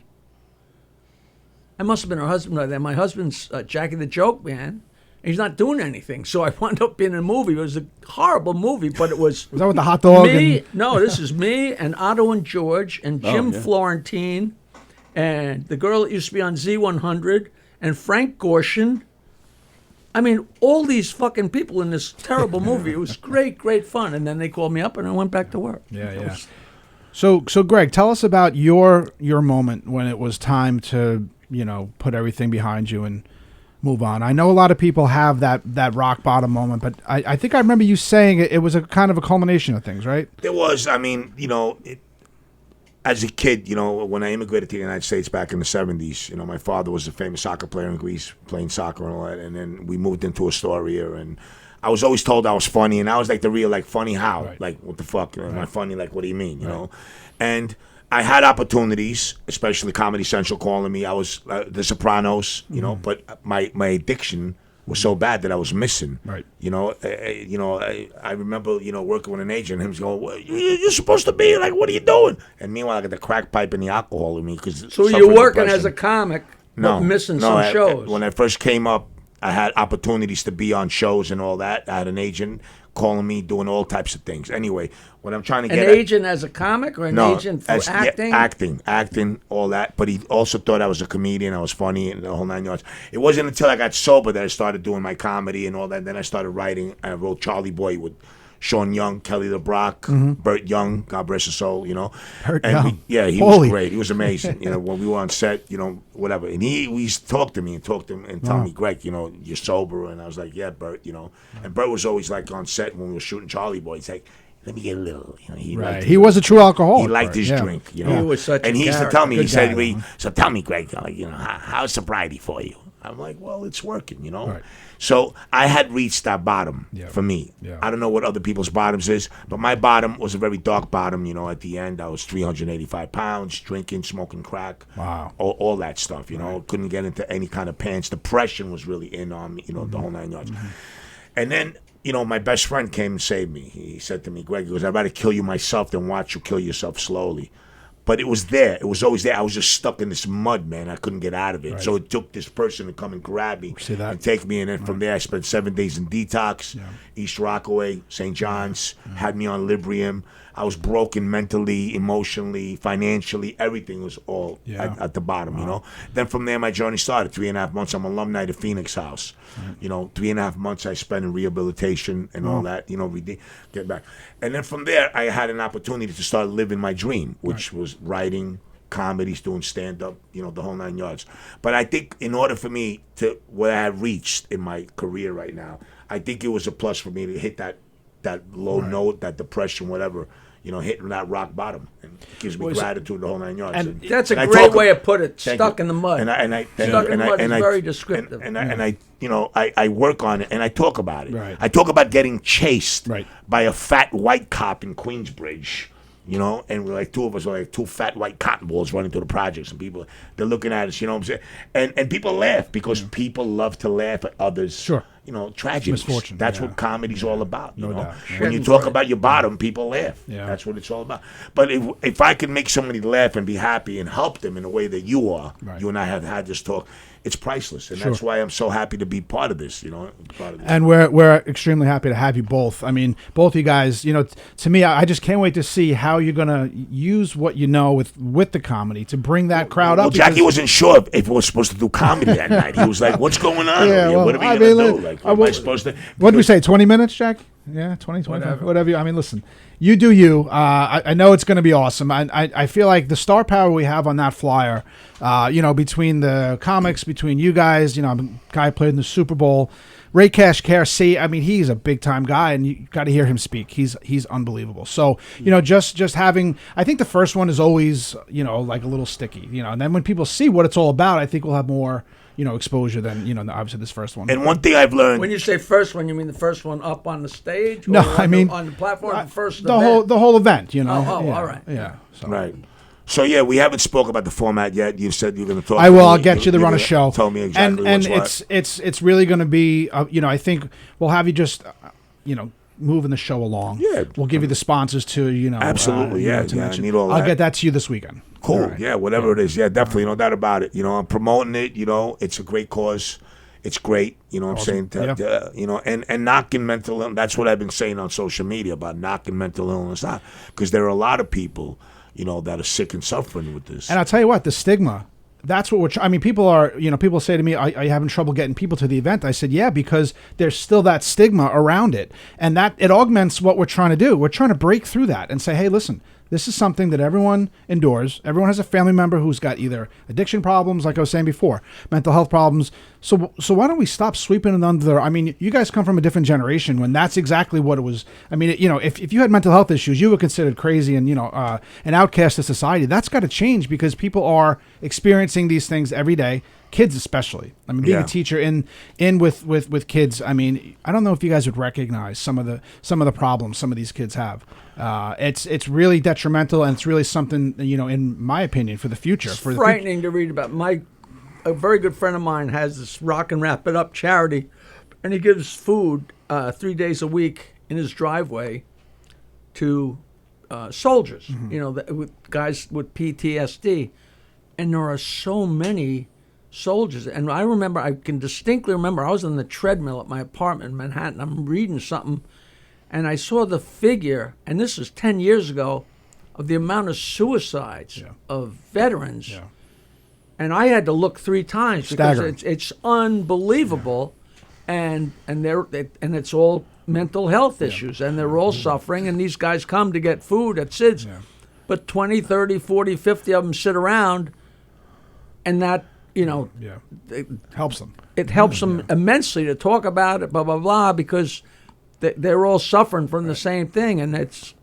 I must have been her husband by then. My husband's Jackie the Joke Man, and he's not doing anything." So I wound up being in a movie. It was a horrible movie, but it was Was that with the hot dog? me. No, this is me and Otto and George and Jim Florentine and the girl that used to be on Z100 and Frank Gorshin. I mean, all these fucking people in this terrible movie. It was great, great fun. And then they called me up and I went back to work. Yeah. So Greg, tell us about your moment when it was time to, put everything behind you and move on. I know a lot of people have that rock bottom moment, but I think I remember you saying it was a kind of a culmination of things, right? There was, as a kid, when I immigrated to the United States back in the 70s, my father was a famous soccer player in Greece, playing soccer and all that, and then we moved into Astoria, and I was always told I was funny, and I was like the real, like, funny how? Right. Like, what the fuck? Am I funny? Like, what do you mean, And I had opportunities, especially Comedy Central calling me. I was The Sopranos, but my addiction was so bad that I was missing. Right. I remember, working with an agent, and him going, well, you're supposed to be, like, what are you doing? And meanwhile, I got the crack pipe and the alcohol in me. So you're working as a comic, but missing some shows. When I first came up, I had opportunities to be on shows and all that. I had an agent calling me, doing all types of things. Anyway, what I'm trying to get An agent as a comic or an agent for acting? Yeah, acting, all that. But he also thought I was a comedian. I was funny and the whole 9 yards. It wasn't until I got sober that I started doing my comedy and all that. Then I started writing. I wrote Charlie Boy with Sean Young, Kelly LeBrock, Burt Young, God bless his soul, Burt and Young. he was great. He was amazing. When we were on set, whatever. And he used to talk to me and tell me, Greg, you're sober. And I was like, yeah, Burt, And Burt was always like on set when we were shooting Charlie Boy. He's like, let me get a little, He was a true alcoholic. He liked his Burt, drink, He was such and a he used to character. tell me, he Good said, guy, to me, so tell me, Greg, how's sobriety for you? I'm like, well, it's working, Right. So I had reached that bottom for me. Yeah. I don't know what other people's bottoms is, but my bottom was a very dark bottom. At the end, I was 385 pounds, drinking, smoking crack. Wow. All that stuff, Couldn't get into any kind of pants. Depression was really in on me, the whole 9 yards. And then, my best friend came and saved me. He said to me, Greg, he goes, I'd rather kill you myself than watch you kill yourself slowly. But it was there. It was always there. I was just stuck in this mud, man. I couldn't get out of it. Right. So it took this person to come and grab me See that? and take me. And then from there, I spent 7 days in detox, East Rockaway, St. John's, had me on Librium. I was broken mentally, emotionally, financially. Everything was all at the bottom, Then from there, my journey started. 3.5 months, I'm alumni to Phoenix House. 3.5 months I spent in rehabilitation and all that, get back. And then from there, I had an opportunity to start living my dream, which was writing, comedies, doing stand-up, the whole 9 yards. But I think in order for me to where I have reached in my career right now, I think it was a plus for me to hit that low note, that depression, whatever, hitting that rock bottom. And it gives me gratitude the whole 9 yards. And that's a great way to put it, stuck in the mud. Stuck in the mud is very descriptive. And I work on it, and I talk about it. Right. I talk about getting chased Right. by a fat white cop in Queensbridge. And we're like two of us are like two fat white cotton balls running through the projects, and people, they're looking at us, what I'm saying? And people laugh because people love to laugh at others. Sure. Tragedies. Misfortune, That's yeah. what comedy's all about. No doubt. When you talk about your bottom, people laugh. Yeah. That's what it's all about. But if I can make somebody laugh and be happy and help them in a way that you are, Right. you and I have had this talk, it's priceless, and that's why I'm so happy to be part of this. And we're extremely happy to have you both. I mean, both you guys. To me, I just can't wait to see how you're gonna use what you know with the comedy to bring that crowd Well, up. Jackie wasn't sure if we were supposed to do comedy that night. He was like, "What's going on? Yeah, here? well, What are we I gonna mean, do? Like, am I supposed to?" What did we say? 20 minutes, Jack? Yeah, 20, 25, whatever. I mean, listen, you do you. I know it's going to be awesome. I feel like the star power we have on that flyer, between the comics, between you guys, a guy played in the Super Bowl, Ray Cash KRC. I mean, he's a big time guy, and you got to hear him speak. He's unbelievable. So just having, I think the first one is always like a little sticky, and then when people see what it's all about, I think we'll have more exposure than obviously this first one. And one thing I've learned, When you say first one, you mean the first one up on the stage? No, or I mean on the platform. First the event? whole event. Oh, Yeah, all right. Yeah. So. right? So yeah, we haven't spoke about the format yet. You said you're going to talk. I will. to me. I'll get you to You're run a gonna show. Tell me exactly and what's what. it's really going to be. I think we'll have you just moving the show along. Yeah. We'll give you the sponsors to Absolutely, to I mention. need all I'll that. get that to you this weekend. Cool. All right. Yeah, whatever it is. Yeah, definitely. No doubt about it. I'm promoting it. It's a great cause. It's great. What I'm saying? And knocking mental illness. That's what I've been saying on social media about knocking mental illness out. Because there are a lot of people, that are sick and suffering with this. And I'll tell you what, the stigma. That's what we're. I mean, people are. People say to me, "Are you having trouble getting people to the event?" I said, "Yeah, because there's still that stigma around it, and that it augments what we're trying to do. We're trying to break through that and say, hey, listen." This is something that everyone endures. Everyone has a family member who's got either addiction problems, like I was saying before, mental health problems. So why don't we stop sweeping it under? I mean, you guys come from a different generation when that's exactly what it was. I mean, if you had mental health issues, you were considered crazy and an outcast of society. That's got to change because people are experiencing these things every day. Kids especially. I mean, being a teacher in with kids. I mean, I don't know if you guys would recognize some of the problems some of these kids have. It's really detrimental, and it's really something in my opinion for the future. It's frightening to read about. A very good friend of mine has this Rock and Wrap It Up charity, and he gives food 3 days a week in his driveway to soldiers. With guys with PTSD, and there are so many soldiers. And I can distinctly remember I was on the treadmill at my apartment in Manhattan. I'm reading something, and I saw the figure, and this was 10 years ago, of the amount of suicides of veterans. Yeah. And I had to look 3 times because Staggering. it's unbelievable, and it's all mental health issues, and they're all suffering, and these guys come to get food at SIDS, but 20, 30, 40, 50 of them sit around, and that, it helps them. it helps them immensely to talk about it, blah, blah, blah, because they're all suffering from the same thing, and it's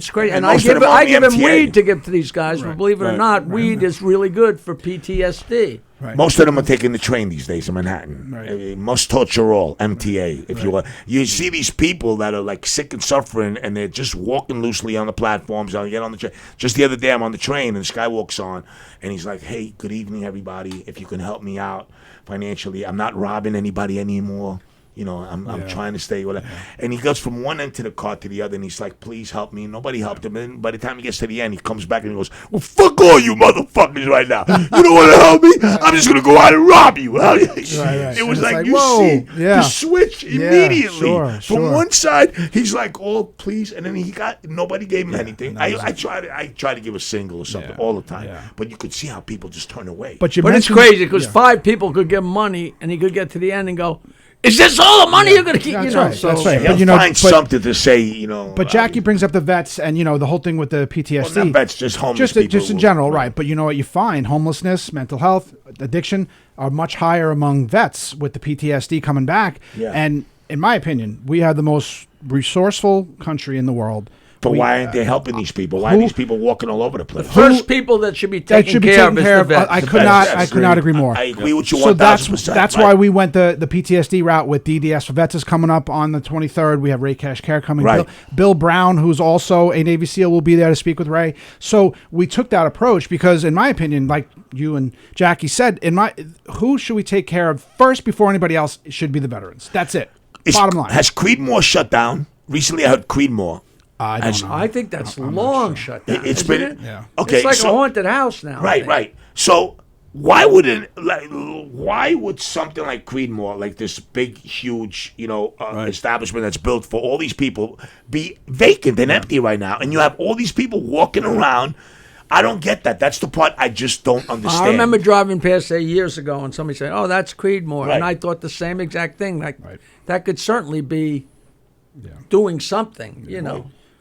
great. And I most of give them are him MTA. weed to give to these guys, but believe it or not, weed is really good for PTSD. Right. Most of them are taking the train these days in Manhattan. Right. Must torture all, MTA, if you will. You see these people that are like sick and suffering, and they're just walking loosely on the platforms. I get on the train. Just the other day, I'm on the train, and this guy walks on, and he's like, "Hey, good evening, everybody. If you can help me out financially, I'm not robbing anybody anymore. I'm trying to stay with it." And he goes from one end to the car to the other, and he's like, "Please help me." Nobody helped him. And by the time he gets to the end, he comes back and he goes, "Well, fuck all you motherfuckers right now. You don't want to help me? I'm just going to go out and rob you." It was And like, it's you whoa, see the switch immediately. sure. From one side, he's like, "Oh, please." And then nobody gave him anything. I try to give a single or something all the time. Yeah. But you could see how people just turn away. But But it's crazy because 5 people could give him money, and he could get to the end and go, is this all the money you're going to keep? That's You know, right. so That's right. He'll But, you know, find something to say, But Jackie brings up the vets and, the whole thing with the PTSD. Well, not vets, just homeless people. Just in general, right. But you know what you find? Homelessness, mental health, addiction are much higher among vets with the PTSD coming back. Yeah. And in my opinion, we have the most resourcely country in the world. But why aren't they helping these people? Why are these people walking all over the place? first people that should be That taken should be care taken of is care the of. vets. I could not agree more. I agree with you So 1,000%. that's why we went the PTSD route with DDS for Vets is coming up on the 23rd. We have Ray Cash Care coming. Right. Bill Brown, who's also a Navy SEAL, will be there to speak with Ray. So we took that approach because, in my opinion, like you and Jackie said, who should we take care of first before anybody else should be the veterans. That's it. Bottom line. Has Creedmoor shut down? Recently, I heard Creedmoor. I don't know. I think that's long shut down. It's isn't been it? Yeah. Okay. It's like so, a haunted house now. I Right, think. right. So why would why would something like Creedmoor, like this big, huge, establishment that's built for all these people, be vacant and empty right now? And you have all these people walking around. I don't get that. That's the part I just don't understand. I remember driving past there years ago and somebody said, "Oh, that's Creedmoor," Right. and I thought the same exact thing. Like that could certainly be doing something,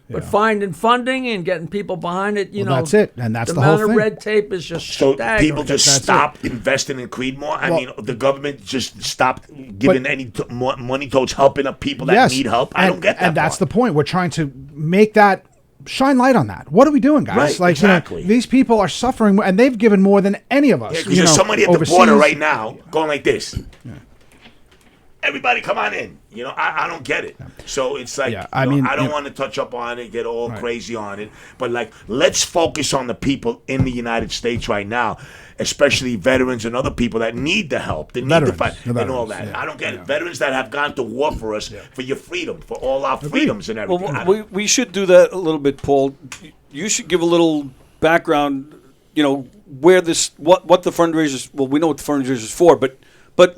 But finding funding and getting people behind it, that's it. And that's the amount whole of thing. red tape is just So staggering. people just That's stopped investing in Creedmoor. I mean, the government just stopped giving any money towards helping up people that need help. I don't get that. And that's part. the point. We're trying to make that shine light on that. What are we doing, guys? Right, exactly. These people are suffering, and they've given more than any of us. Yeah, because there's somebody at the overseas. border right now going like this. Everybody, come on in. I don't get it. So it's like, I mean, I don't want to touch up on it, get all crazy on it. But like, let's focus on the people in the United States right now, especially veterans and other people that need the help, that need to fight, and all that. yeah. I don't get it. Veterans that have gone to war for us, for your freedom, for all our freedoms and everything. Well, we should do that a little bit, Paul. You should give a little background. Where this, what the fundraisers. Well, we know what the fundraisers for, but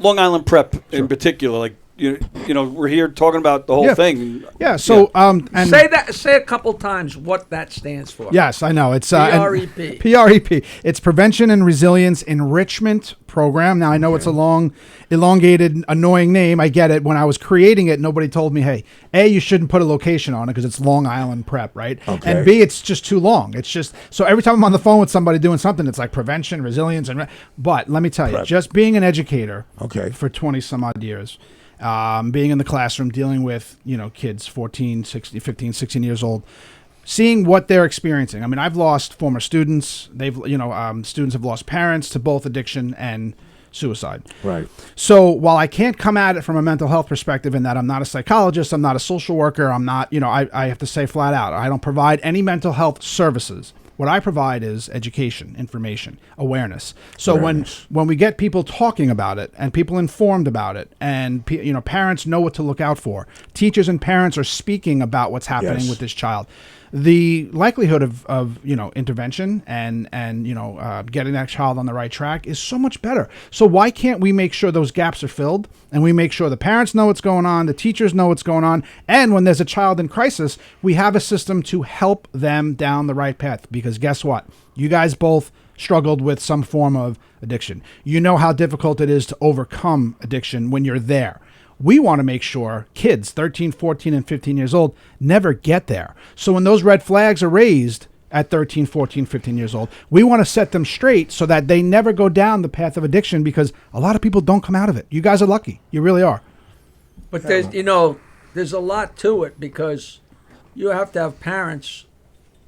Long Island Prep in particular, like we're here talking about the whole thing. Yeah. So and Say a couple times what that stands for. Yes, I know. It's PREP. PREP. It's Prevention and Resilience Enrichment Program. Now I know it's a long, elongated, annoying name. I get it. When I was creating it, nobody told me, "Hey, A, you shouldn't put a location on it because it's Long Island Prep, right?" Okay. And B, it's just too long. It's just so every time I'm on the phone with somebody doing something, it's like prevention, resilience, but let me tell you, just being an educator, for 20 some odd years. Being in the classroom, dealing with, kids 14, 16, 15, 16 years old, seeing what they're experiencing. I mean, I've lost former students. Students have lost parents to both addiction and suicide. Right. So while I can't come at it from a mental health perspective in that I'm not a psychologist, I'm not a social worker, I'm not, I have to say flat out, I don't provide any mental health services. What I provide is education, information, awareness. So when we get people talking about it and people informed about it, and parents know what to look out for, teachers and parents are speaking about what's happening with this child, the likelihood of intervention and getting that child on the right track is so much better. So why can't we make sure those gaps are filled, and we make sure the parents know what's going on, the teachers know what's going on, and when there's a child in crisis, we have a system to help them down the right path? Because guess what? You guys both struggled with some form of addiction. You know how difficult it is to overcome addiction when you're there. We want to make sure kids 13, 14, and 15 years old never get there. So when those red flags are raised at 13, 14, 15 years old, we want to set them straight so that they never go down the path of addiction, because a lot of people don't come out of it. You guys are lucky. You really are. But there's a lot to it, because you have to have parents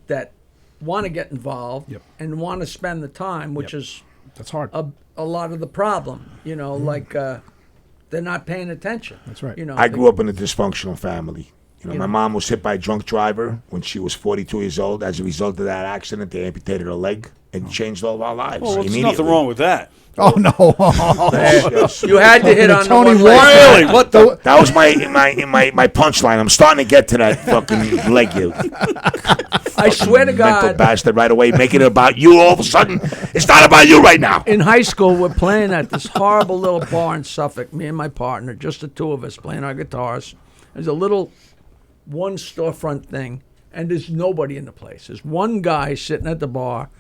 that want to get involved and want to spend the time, which is that's hard. A lot of the problem, they're not paying attention. That's right. I grew up in a dysfunctional family. My mom was hit by a drunk driver when she was 42 years old. As a result of that accident, they amputated her leg and changed all of our lives. Well, there's immediately. nothing wrong with that. Oh no! Yes. You had to hit on Tony the one Walker. leg. Really? What the? That was my punchline. I'm starting to get to that fucking leg, you I swear to mental God, bastard, right away, making it about you all of a sudden. It's not about you right now. in high school, we're playing at this horrible little bar in Suffolk, me and my partner, just the two of us playing our guitars. There's a little one storefront thing, and there's nobody in the place. There's one guy sitting at the bar,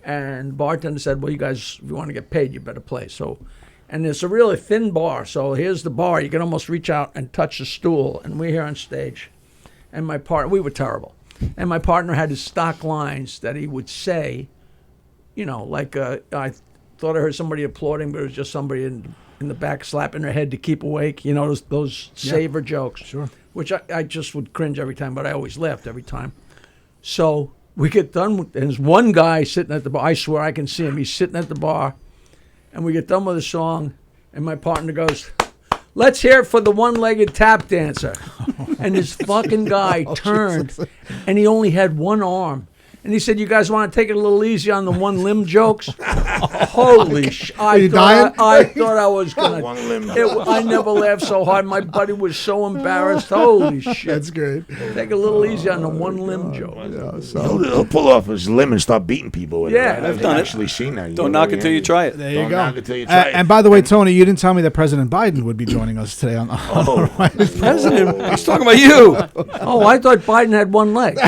and the bartender said, "Well, you guys, if you want to get paid, you better play." So And it's a really thin bar. So here's the bar. You can almost reach out and touch the stool. And we're here on stage. And my partner, we were terrible. And my partner had his stock lines that he would say, like I thought I heard somebody applauding, but it was just somebody in the back slapping their head to keep awake. Those saver jokes. Sure. Which I just would cringe every time, but I always laughed every time. So we get done with, and there's one guy sitting at the bar. I swear I can see him. He's sitting at the bar, and we get done with the song, and my partner goes, "Let's hear it for the one-legged tap dancer." And this fucking guy turned, and he only had one arm. And he said, "You guys want to take it a little easy on the one limb jokes?" Holy shit! I thought I was gonna. One limb. I never laughed so hard. My buddy was so embarrassed. Holy shit! That's great. Take a little easy on the one limb joke. He'll pull off his limb and start beating people with Yeah, it. I've done it. Actually seen that. Don't knock it till you try it. There you Don't go. knock it till you try it. And by the way, Tony, you didn't tell me that President Biden would be joining us today on the President, he's talking about you. Oh, I thought Biden had one leg.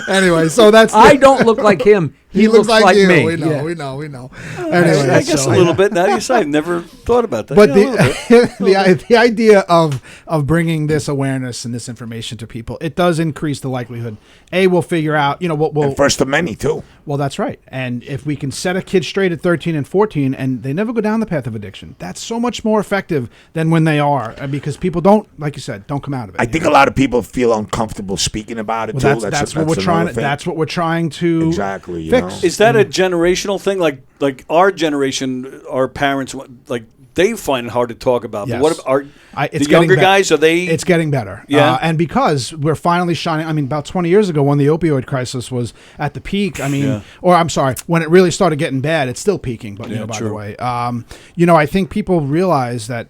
Anyway, so that's I don't look like him. He looks like you. me. We know, Yeah. we know. Anyway, I guess a little bit. Now you say I've never thought about that. But Yeah, a little bit. the idea of bringing this awareness and this information to people, it does increase the likelihood. We'll figure out, we'll And first of many, too. well, that's right. And if we can set a kid straight at 13 and 14 and they never go down the path of addiction, that's so much more effective than when they are, because people don't, like you said, don't come out of it. I think a lot of people feel uncomfortable speaking about it, well, too. that's what we're trying. another thing. That's what we're trying to Exactly, you fix. know. Is that a generational thing? Like our generation, our parents, like they find it hard to talk about. Yes. But what are it's the younger getting guys? Are they? It's getting better. Yeah. And because we're finally shining. I mean, about 20 years ago, when the opioid crisis was at the peak. I mean, Yeah. or I'm sorry, when it really started getting bad. It's still peaking. But Yeah, by true. the way, I think people realize that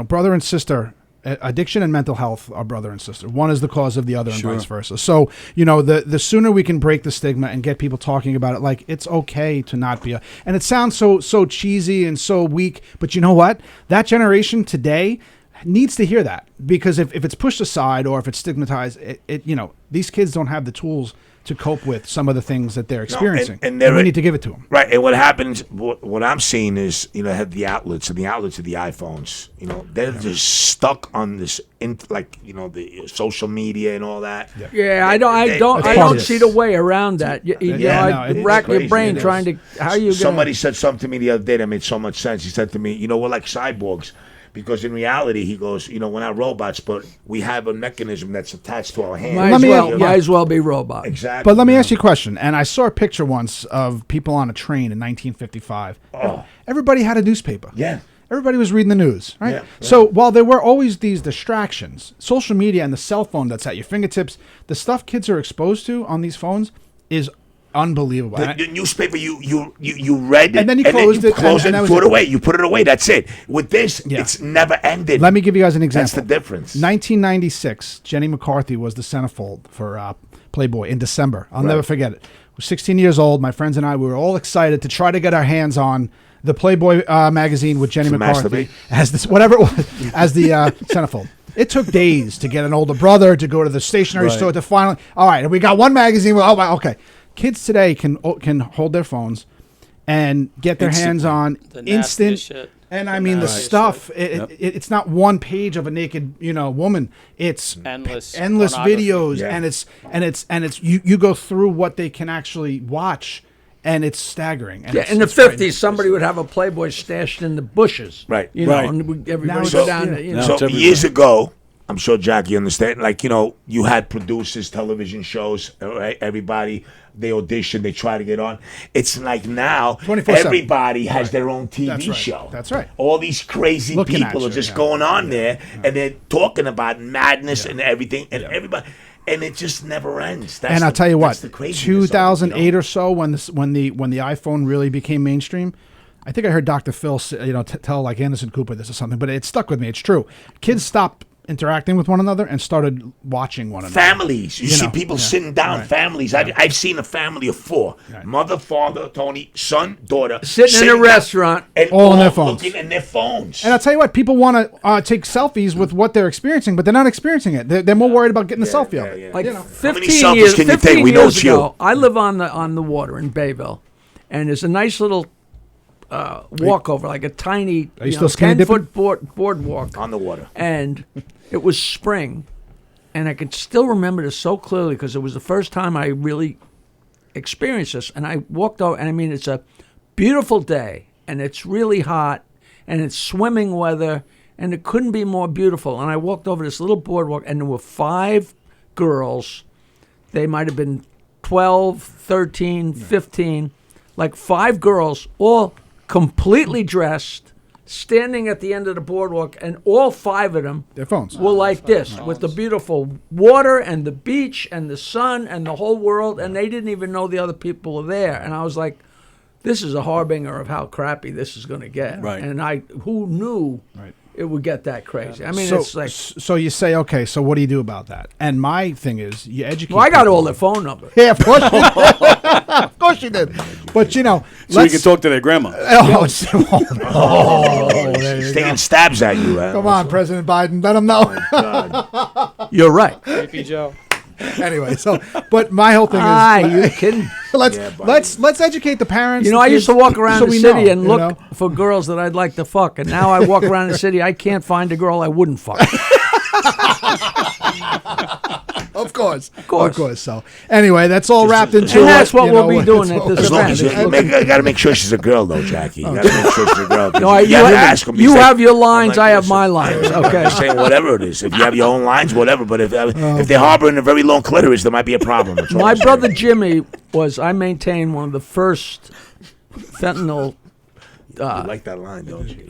brother and sister. Addiction and mental health are brother and sister. One is the cause of the other, and Sure. vice versa. So, the sooner we can break the stigma and get people talking about it, like it's okay to not be and it sounds so cheesy and so weak, but you know what? That generation today needs to hear that, because if it's pushed aside or if it's stigmatized, these kids don't have the tools to cope with some of the things that they're experiencing, and we need to give it to them. Right, and what happens, what I'm seeing is, have the outlets, and the outlets are the iPhones. They're just stuck on this, the social media and all that. Yeah, I That's don't part of see it. the way around that. It's Rack your crazy. brain It trying to. How you Somebody gonna? said something to me the other day that made so much sense. He said to me, we're like cyborgs. Because in reality, he goes, we're not robots, but we have a mechanism that's attached to our hand. Might as well be robot. Exactly. But let me ask you a question. And I saw a picture once of people on a train in 1955. Everybody had a newspaper. Yeah. Everybody was reading the news, right? Yeah, So while there were always these distractions, social media and the cell phone that's at your fingertips, the stuff kids are exposed to on these phones is unbelievable. The newspaper you read it, And then you closed it, closed and it that and was threw it it. away. You put it away. That's it. With this, Yeah. it's never ended. Let me give you guys an example. That's the difference. 1996, Jenny McCarthy was the centerfold for Playboy in December. I'll never forget it. I was 16 years old. My friends and I, we were all excited to try to get our hands on the Playboy magazine with Jenny To McCarthy masturbate? as this, whatever it was, as the centerfold. It took days to get an older brother to go to the stationery store to finally. All right, we got one magazine. Okay. Kids today can hold their phones and get their hands on The instant. nastiest shit. And I mean the Nastiest stuff. It's not one page of a naked woman. It's Endless pornography. Videos, Yeah. and it's you go through what they can actually watch, and it's staggering. And Yeah, it's- in the it's frightening. 50s, somebody would have a Playboy stashed in the bushes. Right. Right. And everybody Now go it's- down yeah. to, Now So it's everywhere. years ago, I'm sure Jackie understand. You had producers, television shows. Right? Everybody, they audition, they try to get on. It's like now, 24/7. everybody has their own TV That's right. show. That's right. All these crazy Looking at people you, are just yeah. going on there, and they're talking about madness and everything, and everybody, and it just never ends. That's And I'll tell you what, that's the craziness of it, 2008 or so, when the iPhone really became mainstream, I think I heard Dr. Phil, tell like Anderson Cooper this or something, but it stuck with me. It's true. Kids stopped interacting with one another and started watching one another. Families. You see people sitting down, families. I've seen a family of four. Mother, father, Tony, son, daughter. Sitting in a down restaurant. and all on their phones. looking in their phones. And I'll tell you what, people want to take selfies with what they're experiencing, but they're not experiencing it. They're more worried about getting a selfie of it. yeah. Like How many 15 selfies years, can you 15 take? We know years it's you. ago, I live on the water in Bayville, and there's a nice little walkover, like a tiny, Are you still skinny 10-foot boardwalk. On the water. And it was spring. And I can still remember this so clearly because it was the first time I really experienced this. And I walked over, and I mean, it's a beautiful day, and it's really hot, and it's swimming weather, and it couldn't be more beautiful. And I walked over this little boardwalk, and there were 5 girls. They might have been 12, 13, 15, like 5 girls, all completely dressed, standing at the end of the boardwalk, and all 5 of them Their phones. were like this, with the beautiful water and the beach and the sun and the whole world, and they didn't even know the other people were there. And I was like, this is a harbinger of how crappy this is going to get. Right. And who knew Right. it would get that crazy? I mean, So, it's like, so you say, okay, so what do you do about that? And my thing is, you educate. well, I got people. all their phone numbers. Yeah, of course you did. Of course you did. But So you let's can talk to their grandma. there He's you taking go. stabs at you. Come on, President Biden, let him know. You're right. Creepy Joe. Anyway, so but my whole thing is, You kidding? let's educate the parents. You know, the I used to kids, walk around so the we city know, and you look know? for girls that I'd like to fuck, and now I walk around the city, I can't find a girl I wouldn't fuck. Of course. course. So anyway, that's all wrapped into. And that's what you we'll know, be doing that's at what- this As long event. as you got to make sure she's a girl, though, Jackie. You got to make sure she's a girl. No, you have to ask them. you He's like- have your I'm lines, like, I have listen, my lines. I'm Okay. just saying whatever it is. If you have your own lines, whatever. But if they're harboring a very long clitoris, there might be a problem. That's all My I'm saying. brother Jimmy I maintained one of the first fentanyl, You like that line, don't you?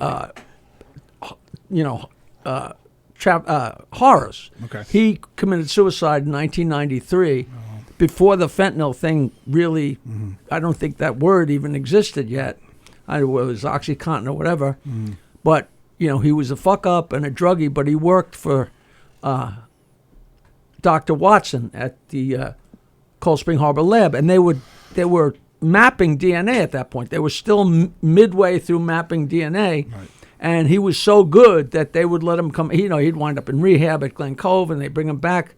horrors. Okay. He committed suicide in 1993. Before the fentanyl thing really, I don't think that word even existed yet. It was OxyContin or whatever. But, he was a fuck up and a druggie, but he worked for Dr. Watson at the Cold Spring Harbor lab. And they were mapping DNA at that point. They were still midway through mapping DNA. Right. And he was so good that they would let him come. He'd wind up in rehab at Glen Cove, and they'd bring him back,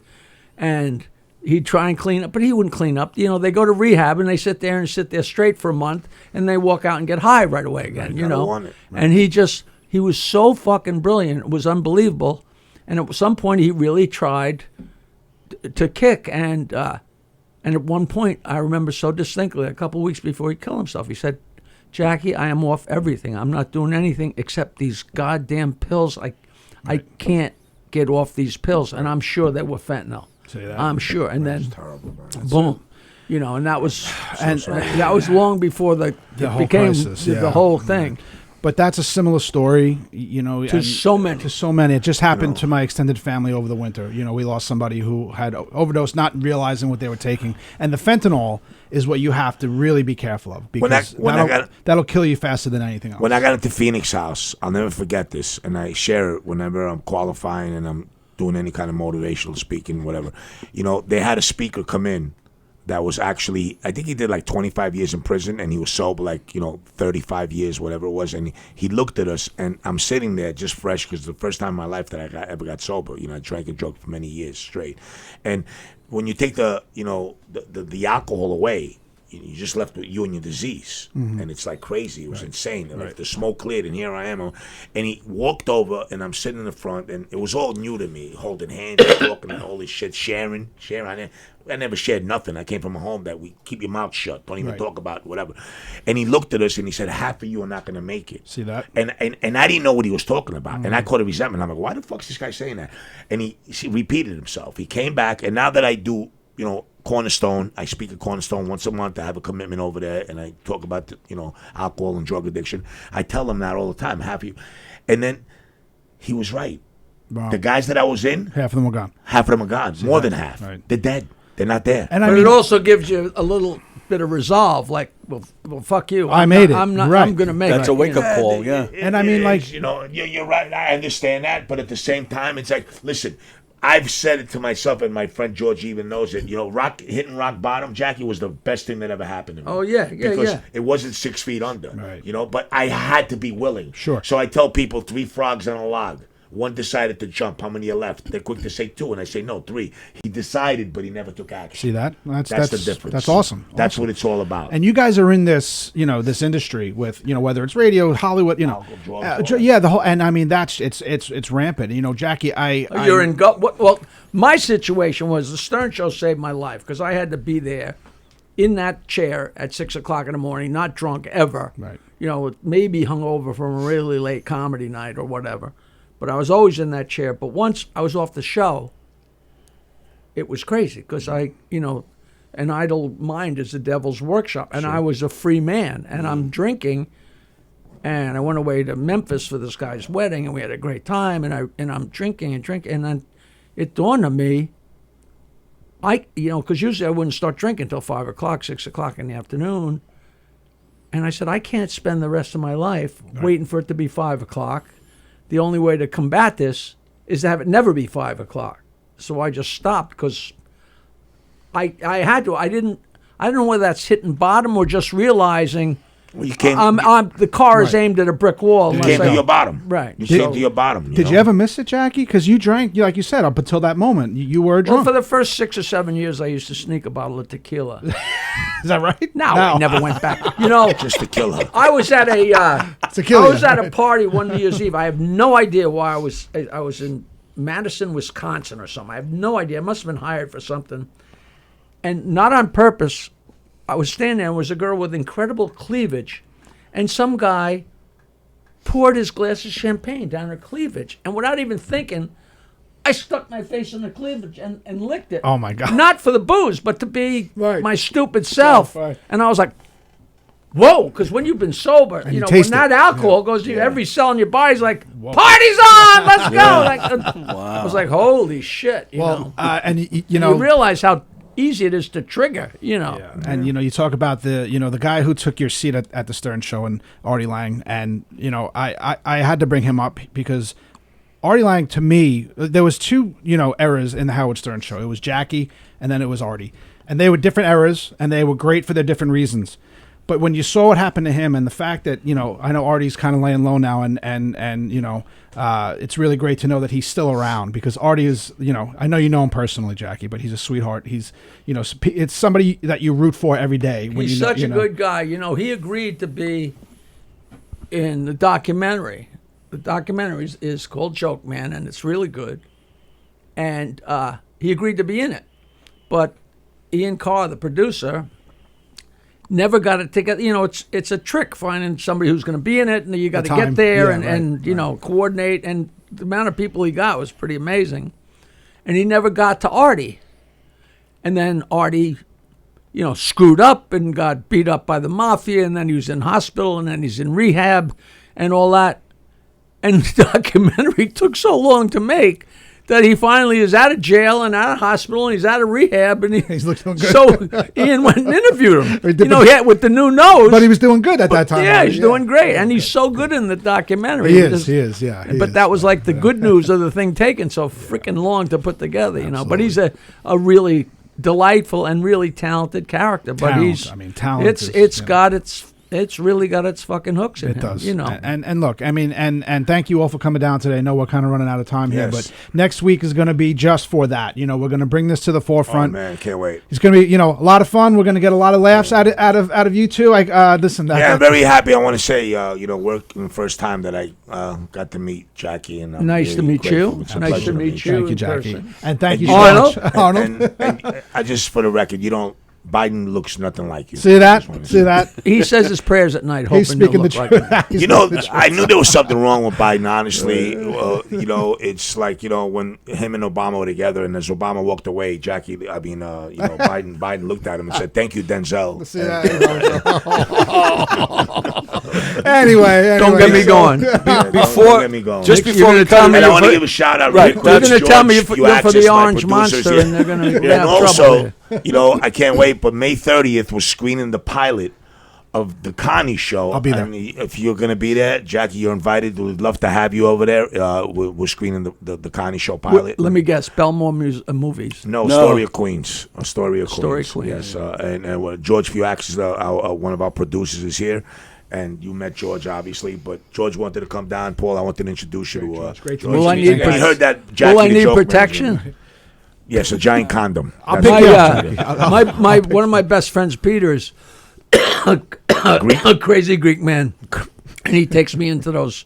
and he'd try and clean up, but he wouldn't clean up. They go to rehab, and they sit there straight for a month, and they walk out and get high right away again, want it, right. And he was so fucking brilliant. It was unbelievable. And at some point, he really tried to kick, and at one point, I remember so distinctly, a couple of weeks before he killed himself, he said, Jackie, I am off everything. I'm not doing anything except these goddamn pills. I can't get off these pills, and I'm sure they were fentanyl. See that? I'm sure. And then, Terrible, man. boom, and that was that was long before it whole became crisis, the yeah. whole thing. But that's a similar story, To so many. To so many. It just happened to my extended family over the winter. We lost somebody who had overdosed, not realizing what they were taking. And the fentanyl is what you have to really be careful of, because that'll kill you faster than anything else. When I got into Phoenix House, I'll never forget this, and I share it whenever I'm qualifying and I'm doing any kind of motivational speaking, whatever. They had a speaker come in that was actually, I think he did like 25 years in prison, and he was sober like, 35 years, whatever it was. And he looked at us, and I'm sitting there just fresh, because the first time in my life that I ever got sober. I drank and drunk for many years straight. And when you take the alcohol away, you just left with you and your disease. And it's like crazy. It was insane. And the smoke cleared, and here I am. And he walked over, and I'm sitting in the front, and it was all new to me, holding hands, talking and all this shit, sharing. I never shared nothing. I came from a home that we keep your mouth shut. Don't even talk about whatever. And he looked at us, and he said, half of you are not going to make it. See that? And I didn't know what he was talking about. And I caught a resentment. I'm like, why the fuck's this guy saying that? And he repeated himself. He came back, and now that I do, Cornerstone, I speak at Cornerstone once a month. I have a commitment over there, and I talk about alcohol and drug addiction. I tell them that all the time. Half of you, and then he was right. Wow. The guys that I was in, Half of them were gone. half of them are gone. More than half. Right. They're dead. They're not there. And But it also gives you a little bit of resolve, like, well fuck you. I made it. I'm not. Right. I'm going to make it. That's a wake-up call, yeah. And I mean, like, you're right. I understand that, but at the same time, it's like, listen. I've said it to myself, and my friend George even knows it. Hitting rock bottom, Jackie, was the best thing that ever happened to me. Oh, yeah, because yeah. it wasn't 6 feet under. Right. But I had to be willing. Sure. So I tell people 3 frogs on a log. One decided to jump. How many are left? They're quick to say 2, and I say no, 3. He decided, but he never took action. See that? That's the difference. That's awesome. That's what it's all about. And you guys are in this, this industry with, whether it's radio, Hollywood, drugs, the whole, and I mean it's rampant. Jackie, You're in well, my situation was the Stern Show saved my life because I had to be there in that chair at 6 o'clock in the morning, not drunk ever. Right. Maybe hungover from a really late comedy night or whatever. But I was always in that chair. But once I was off the show, it was crazy because an idle mind is the devil's workshop. And I was a free man. And I'm drinking. And I went away to Memphis for this guy's wedding. And we had a great time. And I'm drinking. And then it dawned on me, because usually I wouldn't start drinking until 5 o'clock, 6 o'clock in the afternoon. And I said, I can't spend the rest of my life waiting for it to be 5 o'clock. The only way to combat this is to have it never be 5 o'clock. So I just stopped because I had to. I don't know whether that's hitting bottom or just realizing you can't. The car is aimed at a brick wall. You came to your bottom. Right. You came to your bottom. Did you ever miss it, Jackie? Because you drank, like you said, up until that moment, you were drunk. Well, for the first 6 or 7 years, I used to sneak a bottle of tequila. Is that right? No, I never went back. Just to kill her. I was at a party one New Year's Eve. I have no idea why I was in Madison, Wisconsin or something. I have no idea. I must have been hired for something. And not on purpose, I was standing there and was a girl with incredible cleavage. And some guy poured his glass of champagne down her cleavage. And without even thinking, I stuck my face in the cleavage and licked it. Oh, my God. Not for the booze, but to be Right. my stupid self. Right. And I was like, whoa, because when you've been sober, you when taste that it. alcohol goes to every cell in your body's like, party's on, let's go. I was like, holy shit, you know. And You realize how easy it is to trigger, And you talk about the guy who took your seat at the Stern Show, and Artie Lang, and I had to bring him up because Artie Lang, to me, there was 2 eras in the Howard Stern Show. It was Jackie, and then it was Artie, and they were different eras, and they were great for their different reasons. But when you saw what happened to him, and the fact that I know Artie's kind of laying low now, and it's really great to know that he's still around, because Artie is, I know you know him personally, Jackie, but he's a sweetheart. He's, it's somebody that you root for every day. He's such a good guy. He agreed to be in the documentary. The documentary is called Joke Man, and it's really good. And he agreed to be in it. But Ian Carr, the producer, never got it together. It's a trick finding somebody who's going to be in it, and you got to get there and coordinate. And the amount of people he got was pretty amazing. And he never got to Artie. And then Artie, screwed up and got beat up by the mafia, and then he was in hospital, and then he's in rehab and all that. And the documentary took so long to make that he finally is out of jail and out of hospital, and he's out of rehab, and he's looking good. So Ian went and interviewed him. With the new nose. But he was doing good at that time. Yeah, he's doing great, and he's so good in the documentary. He is. But that was like the good news of the thing taking so freaking long to put together, Absolutely. But he's a really delightful and really talented character. But talent. It's really got its fucking hooks in him. It does. And look, and thank you all for coming down today. I know we're kind of running out of time here, Yes. but next week is going to be just for that. We're going to bring this to the forefront. Oh, man, can't wait. It's going to be, a lot of fun. We're going to get a lot of laughs out of you two. Listen, I'm very happy. I want to say, working the first time that I got to meet Jackie, and I'm nice to really meet grateful. you. It's a Nice pleasure to meet you. Thank you, in Jackie, person. and thank you so Arnold. much, Arnold. And I just, for the record, Biden looks nothing like you. See that? He says his prayers at night, hoping He's speaking to the look truth. like him. He's speaking the truth. I knew there was something wrong with Biden, honestly. It's like, when him and Obama were together, and as Obama walked away, Biden looked at him and said, "Thank you, Denzel." See that? Anyway, Don't get me going. Don't get me going. Just You're before gonna we tell come me And I you're want to for- give a shout out. Right, Really They're quick, going to tell me George, you're for access the my Orange producers Monster, here. and they're going to And have trouble also, with you. I can't wait, but May 30th was screening the pilot of the Connie show. I'll be there. And if you're going to be there, Jackie, you're invited. We'd love to have you over there. We're screening the Connie show pilot. Let me guess, Belmore Movies. No, No. Story of Queens. Story of Story Queens. of Queens. Yes, and George Fuax is one of our producers is here. and you met George, obviously. But George wanted to come down. Paul, I wanted to introduce you to George. Great to George. meet Will I you. need And you heard that Jackie Will I the need Joke Man. protection? Yes, a giant condom. I'll That's pick what you it up, is. Jackie. My one of my best friends, Peter, is a crazy Greek man, and he takes me into those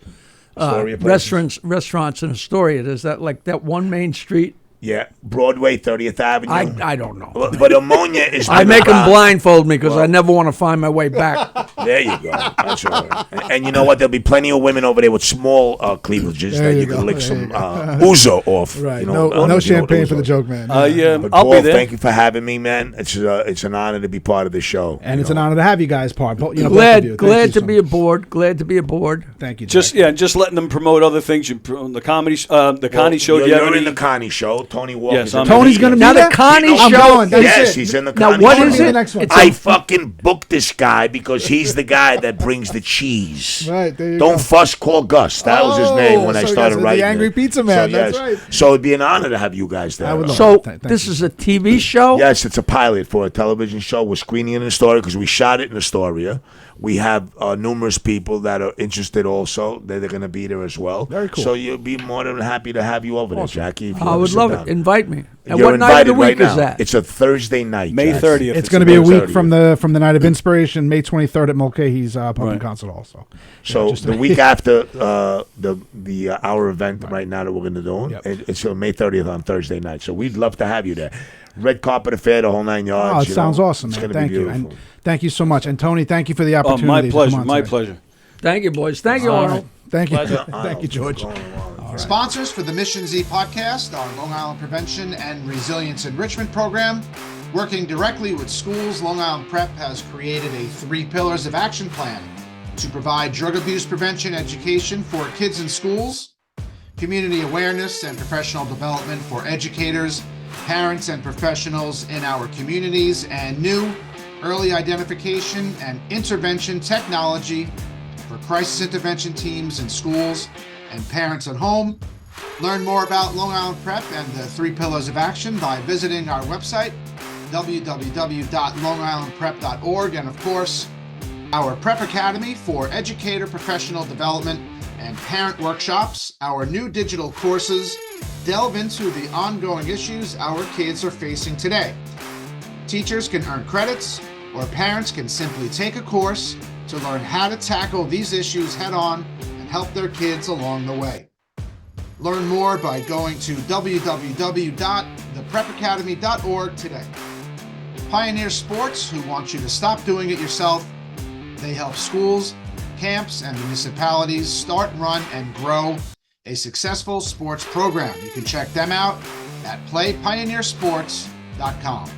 Astoria places. restaurants in Astoria. There's that like that one main street. Yeah, Broadway, 30th Avenue. I don't know. But ammonia is. I make them about- blindfold me because I never want to find my way back. There you go. That's all right. And you know what? There'll be plenty of women over there with small cleavages There that you you go. can lick There some you go. ouzo off. Right. You know, No you know champagne what for the ouzo joke man. Yeah, But I'll Paul, be there. thank you for having me, man. It's an honor to be part of the show. And you it's an know. honor to have you guys part. Both of you. Thank you Glad to so be much. aboard. Glad to be aboard. Thank you. Just Jackie. just letting them promote other things. The comedy, the Connie show. Do you have You're in any? the Connie show. Tony Walker. Yes, I'm Tony's gonna be Now there? the Connie You know, I'm show. going. That's Yes, it. he's in the Now Connie what show. is The it? next one. It's I fucking booked this guy because he's the guy that brings the cheese. Right, there you Don't go. fuss, call Gus. That was his name when Oh, I so started you guys are the writing. Angry it. Pizza Man, So, that's yes. right. So it'd be an honor to have you guys there. I would love So Thank this you. is a TV show. Yes, it's a pilot for a television show. We're screening it in Astoria because we shot it in Astoria. We have numerous people that are interested also. They're going to be there as well. Very cool. So you'll be more than happy to have you over there, Jackie. If you I wanna would sit love down. it. Invite me. And You're what night of the invited week right is now. that? It's a Thursday night. May Jackie. 30th. It's going to be a May week 30th. from the night of inspiration, May 23rd at Mulcahy's pumpkin Right. concert also. So just- the week after our event right now that we're going to do, Yep. it's May 30th on Thursday night. So we'd love to have you there. Red carpet affair, the whole 9 yards. Oh, it you sounds know. awesome, It's man. going to Thank be you. beautiful. And thank you so much. And Tony, thank you for the Oh, opportunity. my to come pleasure. on My today. pleasure. Thank you, boys. Thank you, All Arnold. right. Thank you. Pleasure. Thank you, George. Sponsors for the Mission Z podcast are Long Island Prevention and Resilience Enrichment Program. Working directly with schools, Long Island Prep has created a 3 pillars of action plan to provide drug abuse prevention education for kids in schools, community awareness and professional development for educators, parents, and professionals in our communities, and new early identification and intervention technology for crisis intervention teams in schools and parents at home. Learn more about Long Island Prep and the 3 pillars of action by visiting our website, www.longislandprep.org, and of course, our Prep Academy for educator professional development and parent workshops. Our new digital courses delve into the ongoing issues our kids are facing today. Teachers can earn credits, or parents can simply take a course to learn how to tackle these issues head on and help their kids along the way. Learn more by going to www.theprepacademy.org today. Pioneer Sports, who want you to stop doing it yourself. They help schools, camps, and municipalities start, run, and grow a successful sports program. You can check them out at playpioneersports.com.